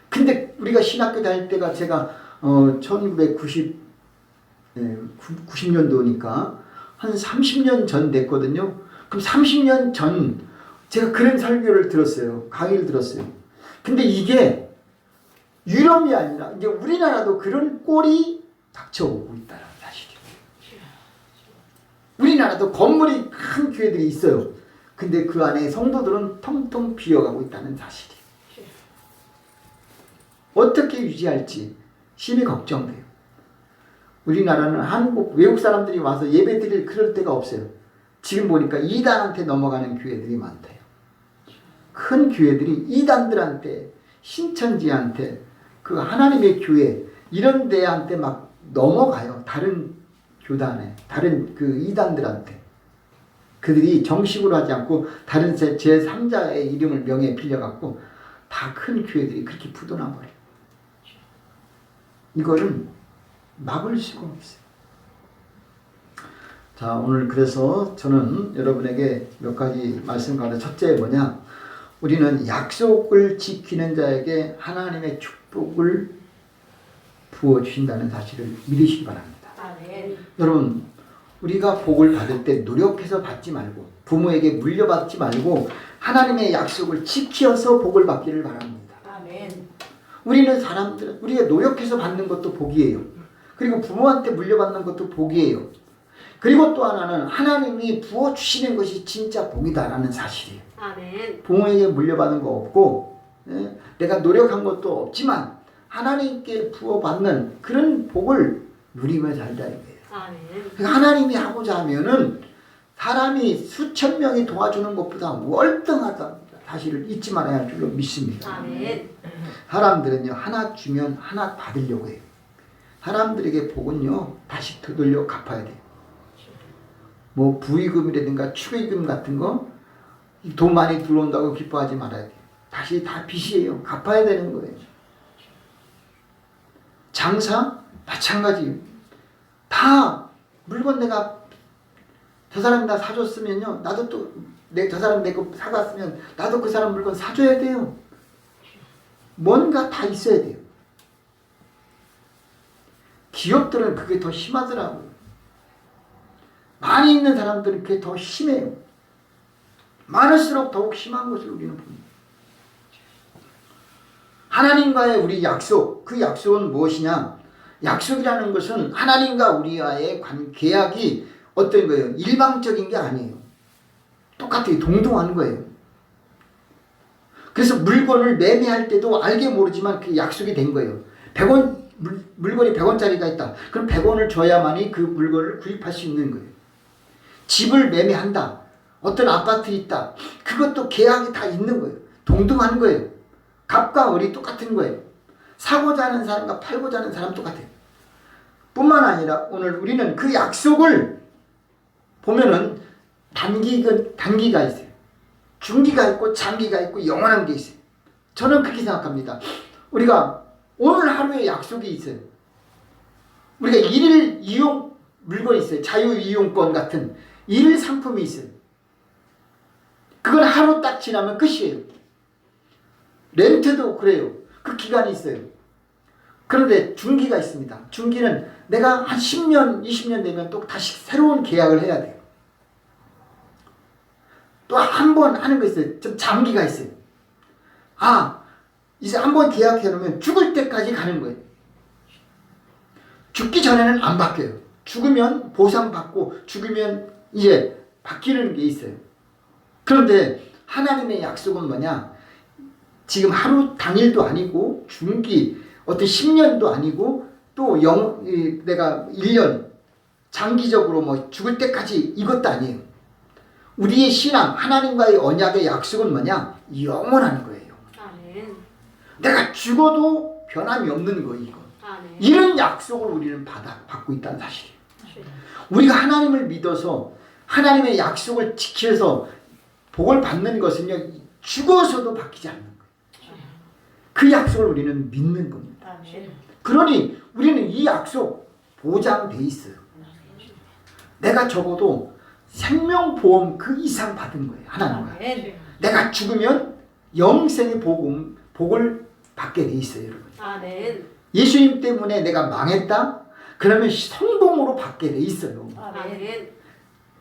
근데 우리가 신학교 다닐 때가 제가 1990년도니까 한 30년 전 됐거든요. 그럼 30년 전 제가 그런 설교를 들었어요. 강의를 들었어요. 근데 이게 유럽이 아니라 이제 우리나라도 그런 꼴이 닥쳐오고 있다는 사실이에요. 우리나라도 건물이 큰 교회들이 있어요. 근데 그 안에 성도들은 텅텅 비어가고 있다는 사실이에요. 어떻게 유지할지 심히 걱정돼요. 우리나라는 한국 외국 사람들이 와서 예배 드릴 그럴 데가 없어요. 지금 보니까 이단한테 넘어가는 교회들이 많대요. 큰 교회들이 이단들한테, 신천지한테, 그 하나님의 교회 이런 데한테 막 넘어가요. 다른 교단에, 다른 그 이단들한테. 그들이 정식으로 하지 않고 다른 제3자의 이름을 명예에 빌려갖고 다 큰 교회들이 그렇게 부도나버려요. 이거는 막을 수가 없어요. 자, 오늘 그래서 저는 여러분에게 몇 가지 말씀 가운데 첫째 뭐냐? 우리는 약속을 지키는 자에게 하나님의 축복을 부어주신다는 사실을 믿으시기 바랍니다. 아멘. 여러분, 우리가 복을 받을 때 노력해서 받지 말고 부모에게 물려받지 말고 하나님의 약속을 지켜서 복을 받기를 바랍니다. 아멘. 우리는 사람들, 우리가 노력해서 받는 것도 복이에요. 그리고 부모한테 물려받는 것도 복이에요. 그리고 또 하나는 하나님이 부어주시는 것이 진짜 복이다라는 사실이에요. 아멘. 부모에게 물려받은 거 없고 내가 노력한 것도 없지만 하나님께 부어받는 그런 복을 누리며 살자 이거예요. 아멘. 하나님이 하고자 하면은 사람이 수천 명이 도와주는 것보다 월등하다는 사실을 잊지 말아야 할 줄로 믿습니다. 아멘. 사람들은요 하나 주면 하나 받으려고 해요. 사람들에게 복은요 다시 되돌려 갚아야 돼요. 뭐 부의금이라든가 축의금 같은 거 돈 많이 들어온다고 기뻐하지 말아야 돼요. 다시 다 빚이에요. 갚아야 되는 거예요. 장사 마찬가지예요. 다 물건 내가 저 사람이 나 사줬으면요 나도 또 저 사람 내 거 사갔으면 나도 그 사람 물건 사줘야 돼요. 뭔가 다 있어야 돼요. 기업들은 그게 더 심하더라고요. 많이 있는 사람들은 그게 더 심해요. 많을수록 더욱 심한 것을 우리는 봅니다. 하나님과의 우리 약속, 그 약속은 무엇이냐? 약속이라는 것은 하나님과 우리와의 계약이 어떤 거예요? 일방적인 게 아니에요. 똑같아요. 동등한 거예요. 그래서 물건을 매매할 때도 알게 모르지만 그 약속이 된 거예요. 100원, 물건이 100원짜리가 있다. 그럼 100원을 줘야만이 그 물건을 구입할 수 있는 거예요. 집을 매매한다. 어떤 아파트 있다. 그것도 계약이 다 있는 거예요. 동등한 거예요. 값과 을이 똑같은 거예요. 사고자 하는 사람과 팔고자 하는 사람 똑같아요. 뿐만 아니라 오늘 우리는 그 약속을 보면은 단기가 있어요. 중기가 있고 장기가 있고 영원한 게 있어요. 저는 그렇게 생각합니다. 우리가 오늘 하루에 약속이 있어요. 우리가 일일 이용 물건이 있어요. 자유이용권 같은 일일 상품이 있어요. 그건 하루 딱 지나면 끝이에요. 렌트도 그래요. 그 기간이 있어요. 그런데 중기가 있습니다. 중기는 내가 한 10년, 20년 되면 또 다시 새로운 계약을 해야 돼요. 또 한 번 하는 거 있어요. 좀 장기가 있어요. 이제 한 번 계약해 놓으면 죽을 때까지 가는 거예요. 죽기 전에는 안 바뀌어요. 죽으면 보상받고 죽으면 이제 바뀌는 게 있어요. 그런데 하나님의 약속은 뭐냐? 지금 하루 당일도 아니고 중기 어떤 10년도 아니고 또 내가 1년 장기적으로 뭐 죽을 때까지 이것도 아니에요. 우리의 신앙 하나님과의 언약의 약속은 뭐냐? 영원한 거예요. 아멘. 내가 죽어도 변함이 없는 거예요. 이거. 아멘. 이런 약속을 우리는 받고 있다는 사실이에요. 우리가 하나님을 믿어서 하나님의 약속을 지켜서 복을 받는 것은요 죽어서도 바뀌지 않는 거예요. 그 약속을 우리는 믿는 겁니다. 아멘. 그러니 우리는 이 약속 보장돼 있어요. 내가 적어도 생명보험 그 이상 받은 거예요. 하나님과. 아멘. 내가 죽으면 영생의 복을 받게 돼 있어요. 여러분. 아멘. 예수님 때문에 내가 망했다? 그러면 성공으로 받게 돼 있어요. 아멘.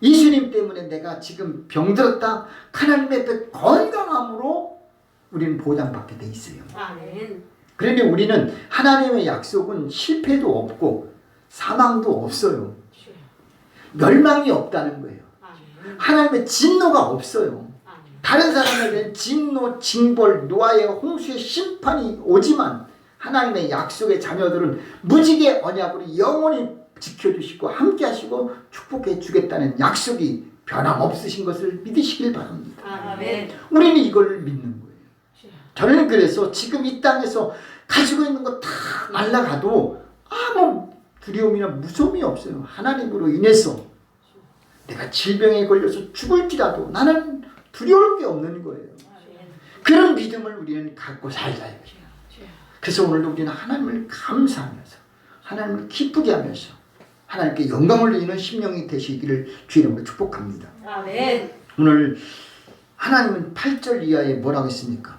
예수님 때문에 내가 지금 병들었다? 하나님의 앞에 건강함으로 우리는 보장받게 돼 있어요. 아멘. 그러니 우리는 하나님의 약속은 실패도 없고 사망도 없어요. 멸망이 없다는 거예요. 아멘. 하나님의 진노가 없어요. 아멘. 다른 사람에게는 진노, 징벌, 노아의 홍수의 심판이 오지만 하나님의 약속의 자녀들은 무지개 언약으로 영원히 지켜주시고 함께 하시고 축복해 주겠다는 약속이 변함없으신 것을 믿으시길 바랍니다. 아멘. 우리는 이걸 믿는 거예요. 저는 그래서 지금 이 땅에서 가지고 있는 거 다 날아가도 아무 두려움이나 무서움이 없어요. 하나님으로 인해서 내가 질병에 걸려서 죽을지라도 나는 두려울 게 없는 거예요. 그런 믿음을 우리는 갖고 살자요. 그래서 오늘도 우리는 하나님을 감사하면서 하나님을 기쁘게 하면서 하나님께 영광을 드리는 심령이 되시기를 주의 이름으로 축복합니다. 아멘. 오늘 하나님은 8절 이하에 뭐라고 했습니까?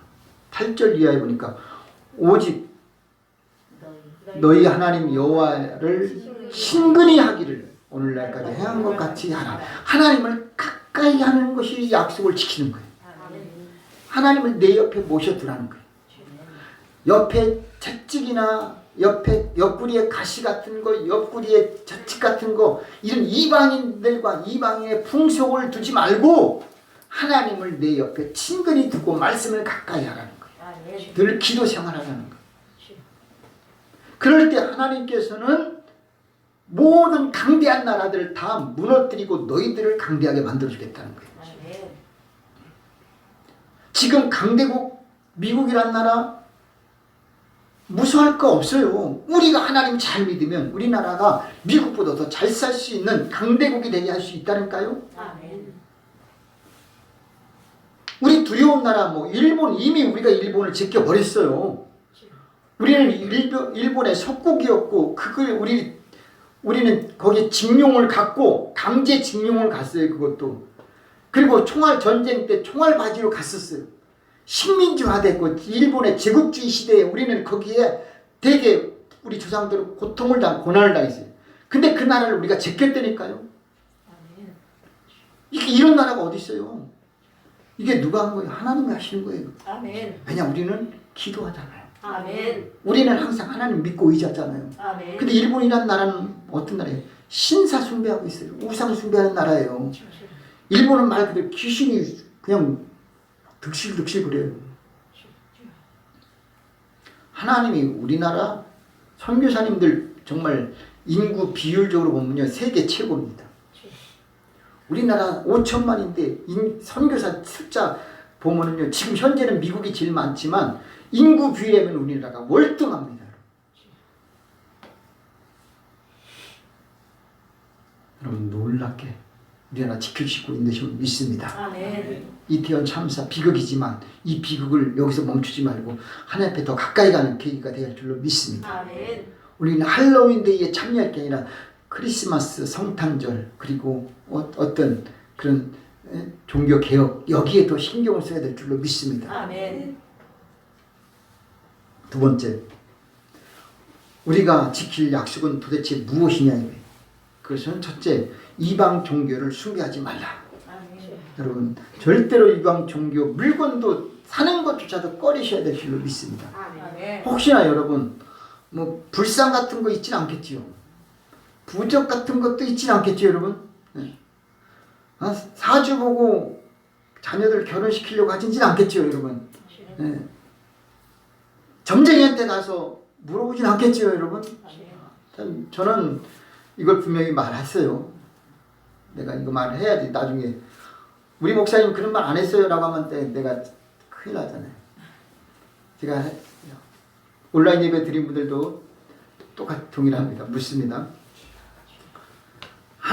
8절 이하에 보니까 오직 너희 하나님 여호와를 신근히 하기를 오늘날까지 행한 것 같이 하라. 하나님을 가까이 하는 것이 약속을 지키는 거예요. 하나님을 내 옆에 모셔두라는 거예요. 옆에 채찍이나 옆에 옆구리에 가시 같은 거, 옆구리에 채찍 같은 거, 이런 이방인들과 이방인의 풍속을 두지 말고 하나님을 내 옆에 친근히 두고 말씀을 가까이 하라는 거예요. 늘 기도 생활하라는 거예요. 그럴 때 하나님께서는 모든 강대한 나라들을 다 무너뜨리고 너희들을 강대하게 만들어주겠다는 거예요. 아멘. 지금 강대국 미국이란 나라 무서워할 거 없어요. 우리가 하나님 잘 믿으면 우리나라가 미국보다 더 잘 살 수 있는 강대국이 되게 할 수 있다니까요. 아멘. 우리 두려운 나라 뭐 일본, 이미 우리가 일본을 제껴버렸어요. 우리는 일본의 속국이었고 그걸 우리는 거기 징용을 갔고 강제 징용을 갔어요. 그것도. 그리고 총알 전쟁 때 총알 바지로 갔었어요. 식민지화됐고 일본의 제국주의 시대에 우리는 거기에 되게 우리 조상들은 고난을 당했어요. 근데 그 나라를 우리가 제꼈다니까요. 아멘. 이런 나라가 어디 있어요? 이게 누가 한 거예요? 하나님이 하시는 거예요. 아멘. 왜냐 우리는 기도하잖아요. 아멘. 우리는 항상 하나님 믿고 의지하잖아요. 아멘. 근데 일본이라는 나라는 어떤 나라예요? 신사 숭배하고 있어요. 우상 숭배하는 나라예요. 일본은 말 그대로 귀신이 그냥 득실득실 그래요. 하나님이 우리나라 선교사님들 정말 인구 비율적으로 보면요 세계 최고입니다. 우리나라 5천만인데 선교사 숫자 보면은요 지금 현재는 미국이 제일 많지만 인구 비율에는 우리나라가 월등합니다. 여러분 놀랍게 우리나라 지켜주시고 있는 믿습니다. 아멘. 이태원 참사 비극이지만 이 비극을 여기서 멈추지 말고 하나님 앞에 더 가까이 가는 계기가 될 줄로 믿습니다. 아멘. 우리는 할로윈 데이에 참여할 게 아니라 크리스마스, 성탄절 그리고 어떤 그런 종교 개혁 여기에 더 신경을 써야 될 줄로 믿습니다. 아멘. 두 번째, 우리가 지킬 약속은 도대체 무엇이냐 이거예요. 그것은 첫째, 이방 종교를 숭배하지 말라. 아멘. 여러분 절대로 이방 종교 물건도 사는 것조차도 꺼리셔야 될 줄로 믿습니다. 아멘. 혹시나 여러분 뭐 불상 같은 거 있지는 않겠지요. 부적 같은 것도 있지는 않겠지요, 여러분. 네. 사주 보고 자녀들 결혼시키려고 하지는 않겠지요, 여러분. 네. 점쟁이한테 가서 물어보진 않겠지요, 여러분. 참 저는 이걸 분명히 말했어요. 내가 이거 말해야지 나중에 우리 목사님 그런 말 안 했어요 라고 하면 내가 큰일 나잖아요. 제가 온라인 예배 드린 분들도 똑같이 동일합니다. 묻습니다.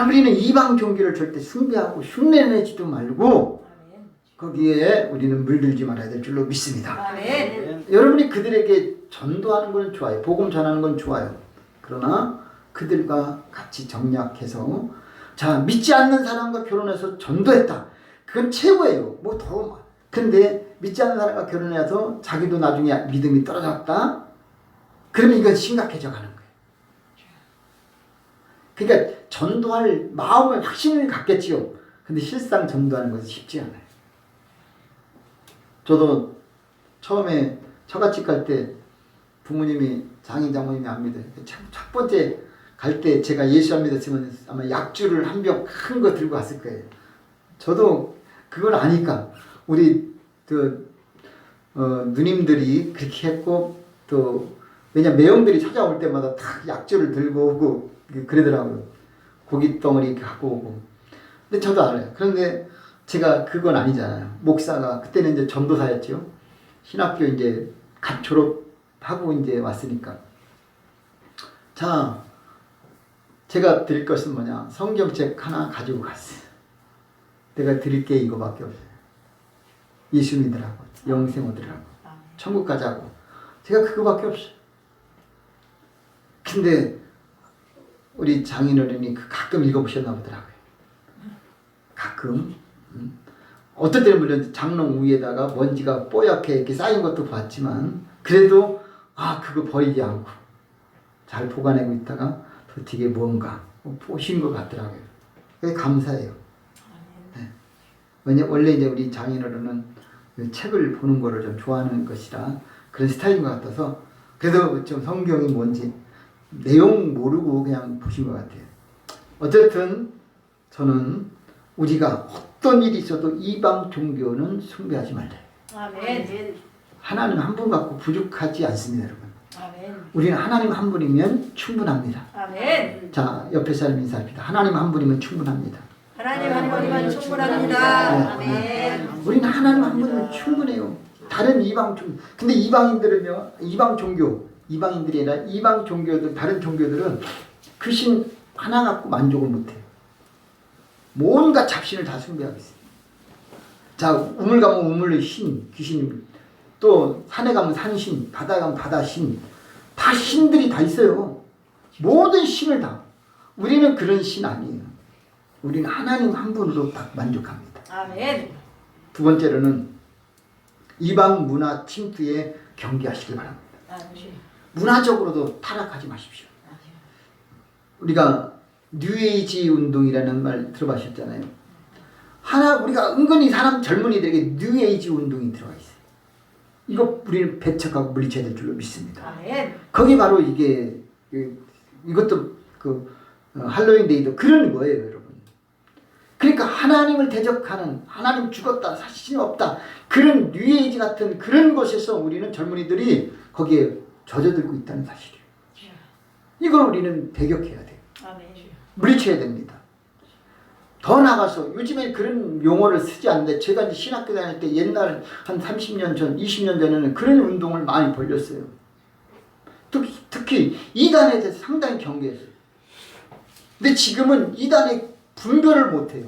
우리는 이방 종교를 절대 숭배하고 흉내내지도 말고 거기에 우리는 물들지 말아야 될 줄로 믿습니다. 아멘. 여러분이 그들에게 전도하는 건 좋아요. 복음 전하는 건 좋아요. 그러나 그들과 같이 정략해서 자 믿지 않는 사람과 결혼해서 전도했다. 그건 최고예요. 뭐 더 근데 믿지 않는 사람과 결혼해서 자기도 나중에 믿음이 떨어졌다. 그러면 이건 심각해져 가는 거예요. 그러니까 전도할 마음의 확신을 갖겠지요. 근데 실상 전도하는 것은 쉽지 않아요. 저도 처음에 처갓집 갈 때 부모님이 장인 장모님이 안 믿어요. 첫 번째 갈 때 제가 예수 안 믿었으면 아마 약주를 한 병 큰 거 들고 갔을 거예요. 저도 그걸 아니까 우리 누님들이 그렇게 했고 또 왜냐 매형들이 찾아올 때마다 다 약주를 들고 오고 그러더라고요. 고기 덩어리 갖고 오고. 근데 저도 알아요. 그런데 제가 그건 아니잖아요. 목사가 그때는 이제 전도사였죠. 신학교 이제 갓 졸업하고 이제 왔으니까. 자, 제가 드릴 것은 뭐냐? 성경책 하나 가지고 갔어요. 내가 드릴 게 이거밖에 없어요. 예수 믿으라고, 영생 얻으라고, 천국 가자고. 제가 그거밖에 없어요. 근데 우리 장인어른이 가끔 읽어보셨나 보더라고요. 가끔. 어떨 때는 물론 장롱 위에다가 먼지가 뽀얗게 이렇게 쌓인 것도 봤지만 그래도 그거 버리지 않고 잘 보관하고 있다가 도대체 뭔가 보신 것 같더라고요. 그게 감사해요. 네. 왜냐 원래 이제 우리 장인어른은 책을 보는 거를 좀 좋아하는 것이라 그런 스타일인 것 같아서 그래도 좀 성경이 뭔지 내용 모르고 그냥 보신 것 같아요. 어쨌든 저는 우리가 어떤 일이 있어도 이방 종교는 숭배하지 말래. 아멘. 하나님 한 분 갖고 부족하지 않습니다, 여러분. 아멘. 우리는 하나님 한 분이면 충분합니다. 아멘. 자, 옆에 사람 인사합니다. 하나님 한 분이면 충분합니다. 하나님 한 분이면 충분합니다. 아멘. 우리는 하나님 한 분이면 충분해요. 다른 이방 종 근데 이방인들은요, 이방 종교, 이방인들이 아니라 이방 종교들, 다른 종교들은 그 신 하나 갖고 만족을 못해요. 뭔가 잡신을 다 숭배하고 있어요. 자, 우물 가면 우물의 신, 귀신, 또 산에 가면 산신, 바다에 가면 바다신, 다 신들이 다 있어요. 모든 신을 다. 우리는 그런 신 아니에요. 우리는 하나님 한 분으로 딱 만족합니다. 아멘. 두 번째로는 이방 문화 침투에 경계하시길 바랍니다. 아멘. 문화적으로도 타락하지 마십시오. 우리가 뉴에이지 운동이라는 말 들어보셨잖아요. 우리가 은근히 사람 젊은이들에게 뉴에이지 운동이 들어가 있어요. 이거 우리는 배척하고 물리쳐야 될 줄로 믿습니다. 아멘. 거기 바로 이게 이것도 할로윈 데이도 그런 거예요, 여러분. 그러니까 하나님을 대적하는, 하나님 죽었다, 사실이 없다, 그런 뉴에이지 같은 그런 것에서 우리는 젊은이들이 거기에 젖어들고 있다는 사실이에요. 이걸 우리는 배격해야 돼요. 아멘. 물리쳐야 됩니다. 더 나가서 요즘에 그런 용어를 쓰지 않는데, 제가 이제 신학교 다닐 때 옛날 한 30년 전, 20년 전에는 그런 운동을 많이 벌렸어요. 특히 이단에 대해서 상당히 경계했어요. 근데 지금은 이단에 분별을 못해요.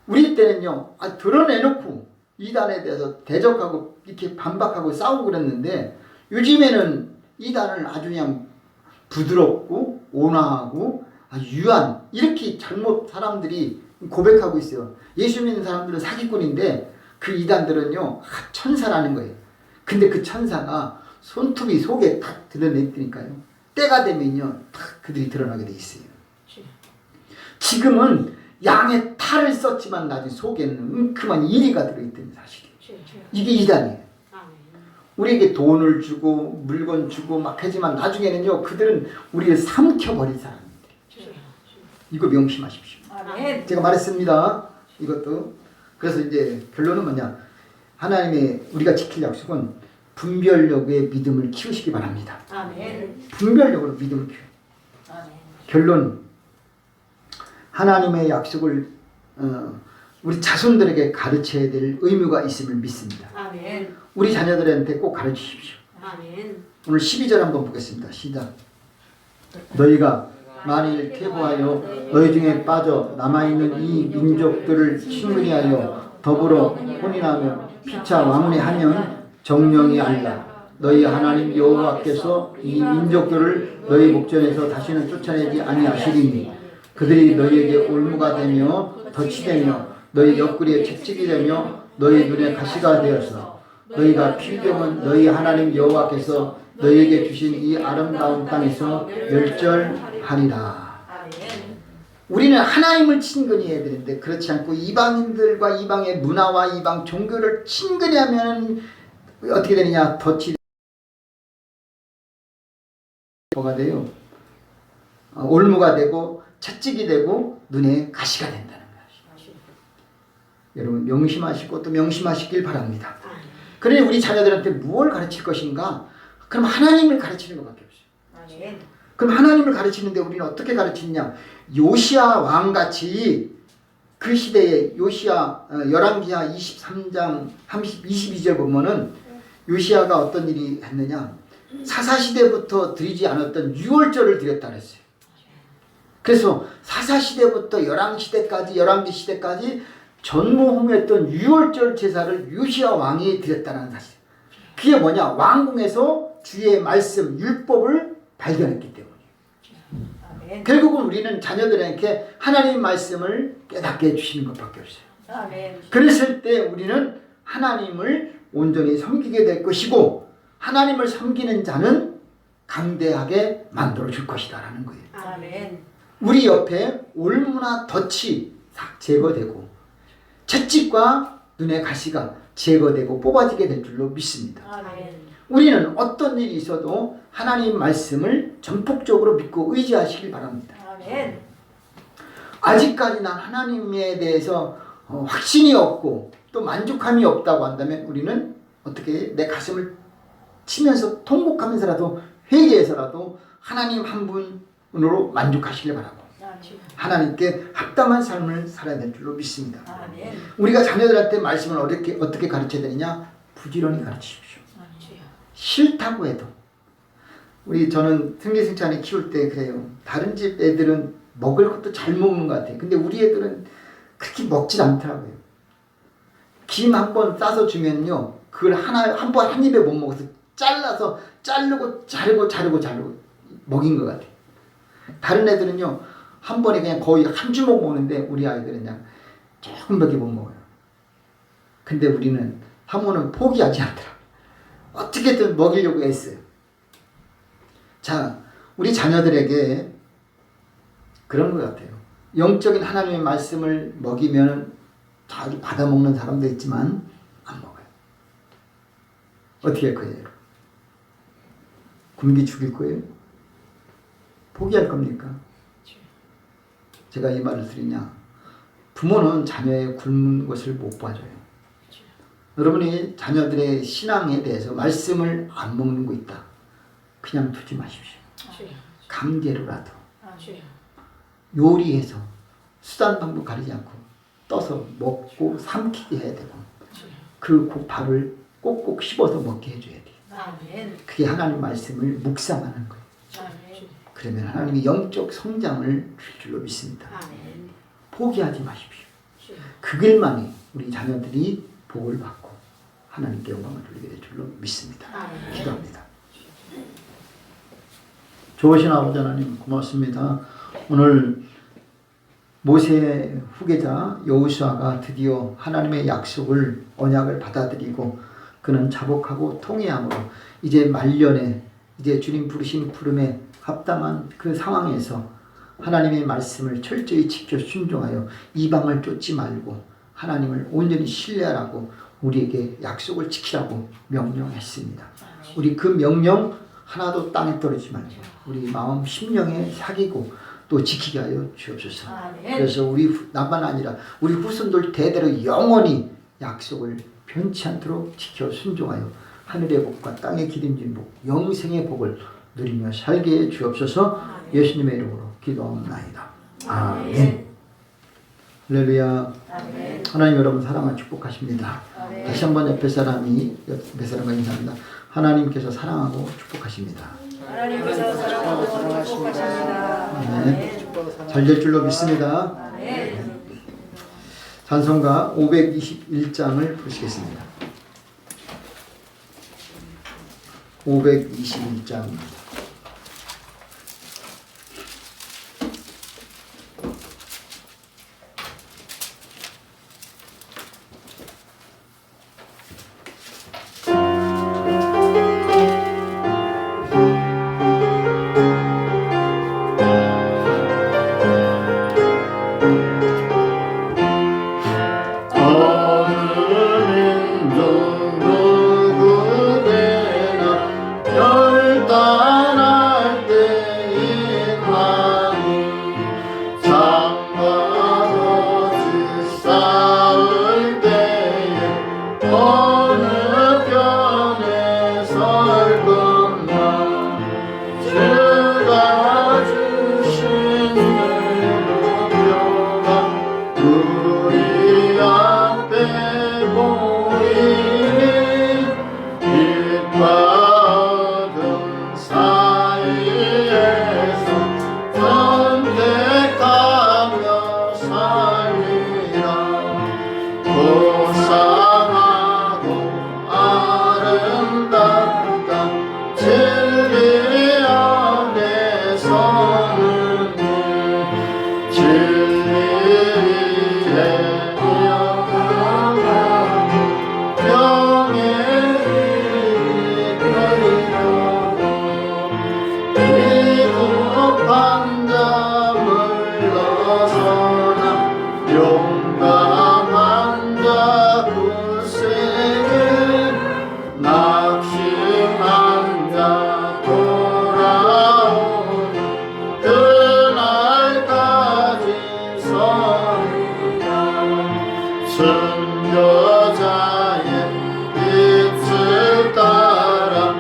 우리 때는요, 드러내놓고 이단에 대해서 대적하고 이렇게 반박하고 싸우고 그랬는데, 요즘에는 이단을 아주 그냥 부드럽고 온화하고 유한, 이렇게 잘못 사람들이 고백하고 있어요. 예수 믿는 사람들은 사기꾼인데 그 이단들은요, 천사라는 거예요. 근데 그 천사가 손톱이 속에 탁 드러내니까요, 때가 되면요 탁 그들이 드러나게 돼 있어요. 지금은 양의 탈을 썼지만 나중에 속에는 은큼한 이리가 들어있다는 사실이에요. 이게 이단이에요. 우리에게 돈을 주고 물건 주고 막 하지만 나중에는요, 그들은 우리를 삼켜버릴 사람들이에요. 이거 명심하십시오. 아멘. 제가 말했습니다. 이것도. 그래서 이제 결론은 뭐냐, 하나님의 우리가 지킬 약속은 분별력의 믿음을 키우시기 바랍니다. 아멘. 분별력으로 믿음을 키워요. 아멘. 결론, 하나님의 약속을 우리 자손들에게 가르쳐야 될 의무가 있음을 믿습니다. 아멘. 우리 자녀들한테 꼭 가르치십시오. 아멘. 오늘 12절 한번 보겠습니다. 시작. 너희가 만일 퇴보하여 너희 중에 빠져 남아있는 이 민족들을 친근히 하여 더불어 혼인하며 피차 왕래하면 정령이 알라. 너희 하나님 여호와께서 이 민족들을 너희 목전에서 다시는 쫓아내지 아니하시리니 그들이 너희에게 올무가 되며 덫이 되며 너희 옆구리에 채찍이 되며 너희 눈에 가시가 되어서 너희가 필경은 너희 하나님 여호와께서 너희에게 주신 이 아름다운 땅에서 멸절하리라. 우리는 하나님을 친근히 해야 되는데 그렇지 않고 이방인들과 이방의 문화와 이방 종교를 친근히 하면 어떻게 되느냐, 덫이 뭐가 돼요? 올무가 되고 채찍이 되고 눈에 가시가 된다는 것이죠. 여러분 명심하시고 또 명심하시길 바랍니다. 그러니 우리 자녀들한테 무엇을 가르칠 것인가? 그럼 하나님을 가르치는 것밖에 없어요. 그럼 하나님을 가르치는데 우리는 어떻게 가르치느냐? 요시야 왕같이 그 시대에 요시야 열왕기하 23장 22절 보면은 요시야가 어떤 일이 했느냐? 사사시대부터 드리지 않았던 유월절을 드렸다 그랬어요. 그래서 사사시대부터 열왕기 시대까지 전무후무했던 유월절 제사를 요시야 왕이 드렸다는 사실. 그게 뭐냐? 왕궁에서 주의 말씀, 율법을 발견했기 때문이에요. 결국은 우리는 자녀들에게 하나님의 말씀을 깨닫게 해주시는 것밖에 없어요. 그랬을 때 우리는 하나님을 온전히 섬기게 될 것이고 하나님을 섬기는 자는 강대하게 만들어줄 것이다 라는 거예요. 우리 옆에 올무나 덫이 싹 제거되고 채찍과 눈의 가시가 제거되고 뽑아지게 될 줄로 믿습니다. 우리는 어떤 일이 있어도 하나님 말씀을 전폭적으로 믿고 의지하시길 바랍니다. 아직까지 난 하나님에 대해서 확신이 없고 또 만족함이 없다고 한다면 우리는 어떻게 내 가슴을 치면서 통곡하면서라도 회개해서라도 하나님 한 분으로 만족하시길 바라고 하나님께 합당한 삶을 살아야 될 줄로 믿습니다. 아멘. 우리가 자녀들한테 말씀을 어떻게 가르쳐야 되느냐? 부지런히 가르치십시오. 싫다고 해도 저는 승리승찬이 키울 때 그래요. 다른 집 애들은 먹을 것도 잘 먹는 것 같아요. 근데 우리 애들은 그렇게 먹질 않더라고요. 김 한 번 싸서 주면요, 그걸 한 번 한 입에 못 먹어서 잘라서 자르고 먹인 것 같아요. 다른 애들은요, 한 번에 그냥 거의 한 주먹 먹는데 우리 아이들은 그냥 조금밖에 못 먹어요. 근데 우리는 사모는 포기하지 않더라. 어떻게든 먹이려고 애써요. 자, 우리 자녀들에게 그런 것 같아요. 영적인 하나님의 말씀을 먹이면 자기 받아먹는 사람도 있지만 안 먹어요. 어떻게 할 거예요? 굶기 죽일 거예요? 포기할 겁니까? 제가 이 말을 드리냐? 부모는 자녀의 굶는 것을 못 봐줘요. 여러분이 자녀들의 신앙에 대해서 말씀을 안 먹는 거 있다. 그냥 두지 마십시오. 강제로라도 요리해서 수단 방법 가리지 않고 떠서 먹고 삼키게 해야 되고 그 밥을 꼭꼭 씹어서 먹게 해줘야 돼요. 그게 하나님 말씀을 묵상하는 거예요. 그러면 하나님이 영적 성장을 줄 줄로 믿습니다. 포기하지 마십시오. 그 길만이 우리 자녀들이 복을 받고 하나님께 영광을 돌리게 될 줄로 믿습니다. 기도합니다. 좋으신 아버지 하나님 고맙습니다. 오늘 모세의 후계자 여호수아가 드디어 하나님의 약속을 언약을 받아들이고 그는 자복하고 통회함으로 이제 말년에 이제 주님 부르신 부름에 합당한 그 상황에서 하나님의 말씀을 철저히 지켜 순종하여 이방을 쫓지 말고 하나님을 온전히 신뢰하라고 우리에게 약속을 지키라고 명령했습니다. 우리 그 명령 하나도 땅에 떨어지지 말고 우리 마음 심령에 사귀고 또 지키게 하여 주옵소서. 그래서 우리 나만 아니라 우리 후손들 대대로 영원히 약속을 변치 않도록 지켜 순종하여 하늘의 복과 땅의 기름진 복, 영생의 복을 누리며 살게 해 주옵소서. 예수님의 이름으로 기도하옵나이다. 아멘. 할렐루야. 하나님 여러분 사랑을 축복하십니다. 다시 한번 옆에 사람과 인사합니다. 하나님께서 사랑하고 축복하십니다. 하나님께서 사랑하고 축복하십니다. 네. 잘 될 줄로 믿습니다. 네. 찬송가 521장을 부르시겠습니다. 521장. 순교자의 빛을 따라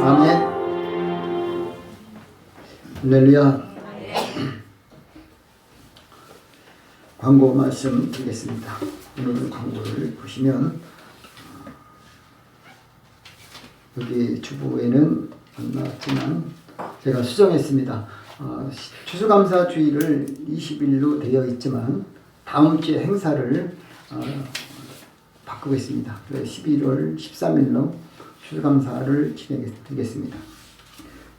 아멘. 할렐루야. 광고 말씀 드리겠습니다. 오늘 광고를 보시면 여기 주부에는 안 나왔지만 제가 수정했습니다. 추수감사 주일을 20일로 되어 있지만 다음 주에 행사를 바꾸겠습니다. 11월 13일로 추수감사를 진행해 드리겠습니다.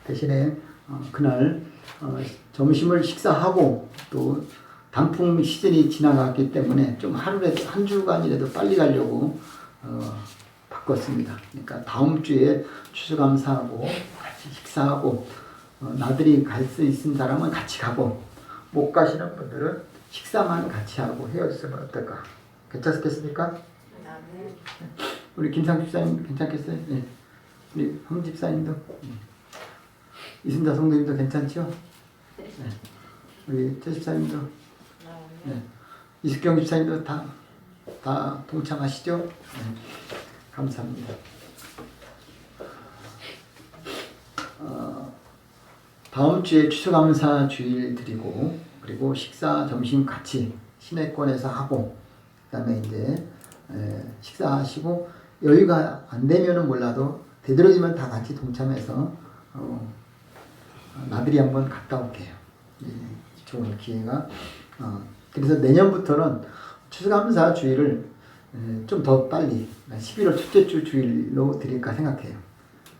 대신에 그날 점심을 식사하고 또 단풍 시즌이 지나갔기 때문에 좀 하루라도 한 주간이라도 빨리 가려고 바꿨습니다. 그러니까 다음 주에 추수감사하고 같이 식사하고 나들이 갈 수 있는 사람은 같이 가고 못 가시는 분들은 식사만 같이 하고 헤어지면 어떨까? 괜찮겠습니까? 우리 김상 집사님 괜찮겠어요? 네. 우리 황 집사님도 이순자 성도님도 괜찮죠? 네. 우리 최 집사님도 네. 이숙경 집사님도 다 동참하시죠? 네. 감사합니다. 다음 주에 추수감사 주일 드리고 그리고 식사 점심 같이 시내권에서 하고 그다음에 이제 식사하시고 여유가 안 되면은 몰라도 되도록이면 다 같이 동참해서 나들이 한번 갔다 올게요. 좋은 기회가. 그래서 내년부터는 추수감사 주일을 좀 더 빨리 11월 첫째 주 주일로 드릴까 생각해요.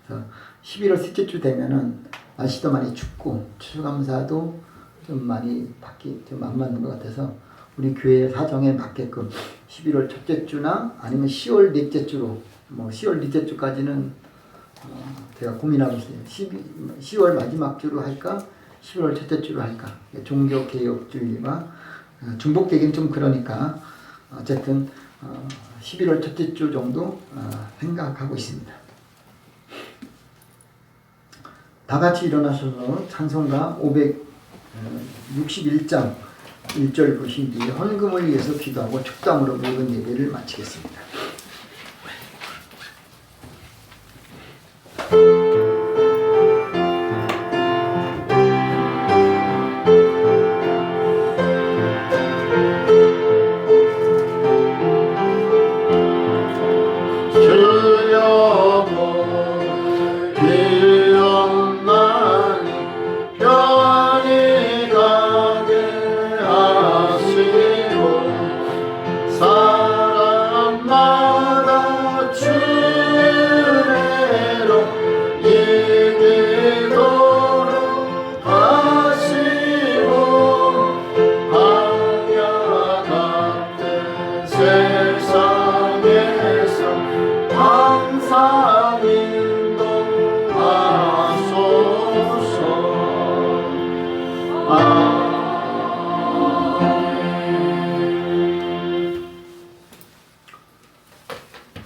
그래서 11월 셋째 주 되면은 날씨도 많이 춥고 추수감사도 좀 많이 받기 좀 안 맞는 것 같아서 우리 교회 사정에 맞게끔 11월 첫째 주나 아니면 10월 넷째 주로 10월 넷째 주까지는 제가 고민하고 있어요. 10월 마지막 주로 할까 11월 첫째 주로 할까. 종교개혁주의가 중복되긴 좀 그러니까 어쨌든 11월 첫째 주 정도 생각하고 있습니다. 다 같이 일어나셔서 찬송가 561장 1절 보신 뒤에 헌금을 위해서 기도하고 축담으로 모든 예배를 마치겠습니다.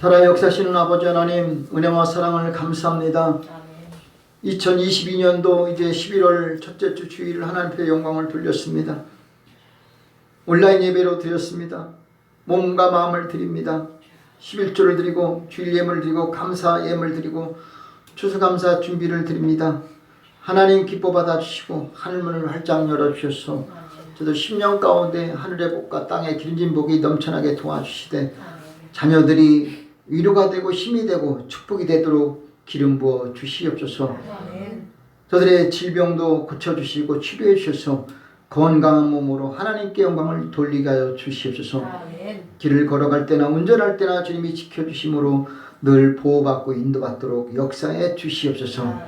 살아 역사하시는 아버지 하나님 은혜와 사랑을 감사합니다. 2022년도 이제 11월 첫째 주 주일을 하나님께 영광을 돌렸습니다. 온라인 예배로 드렸습니다. 몸과 마음을 드립니다. 11조를 드리고 주일 예물을 드리고 감사 예물을 드리고 추수감사 준비를 드립니다. 하나님 기뻐 받아주시고 하늘문을 활짝 열어주셔서 저도 10년 가운데 하늘의 복과 땅의 기름진 복이 넘쳐나게 도와주시되 자녀들이 위로가 되고 힘이 되고 축복이 되도록 기름 부어 주시옵소서. 저들의 질병도 고쳐주시고 치료해 주셔서 건강한 몸으로 하나님께 영광을 돌리게 하여 주시옵소서. 길을 걸어갈 때나 운전할 때나 주님이 지켜주심으로 늘 보호받고 인도받도록 역사해 주시옵소서.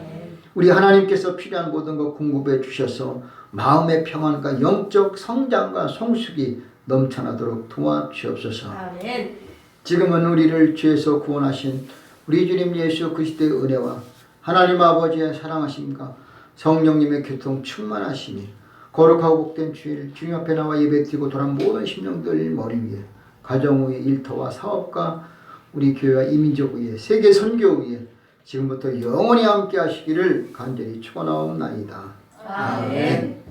우리 하나님께서 필요한 모든 것 공급해 주셔서 마음의 평안과 영적 성장과 성숙이 넘쳐나도록 도와주옵소서. 지금은 우리를 죄에서 구원하신 우리 주님 예수 그리스도의 은혜와 하나님 아버지의 사랑하심과 성령님의 교통 충만하심이 거룩하고 복된 주일 주님 앞에 나와 예배드리고 돌아온 모든 심령들 머리 위에 가정 위에 일터와 사업과 우리 교회와 이민족 위에 세계 선교 위에 지금부터 영원히 함께 하시기를 간절히 축원하옵나이다. 아멘.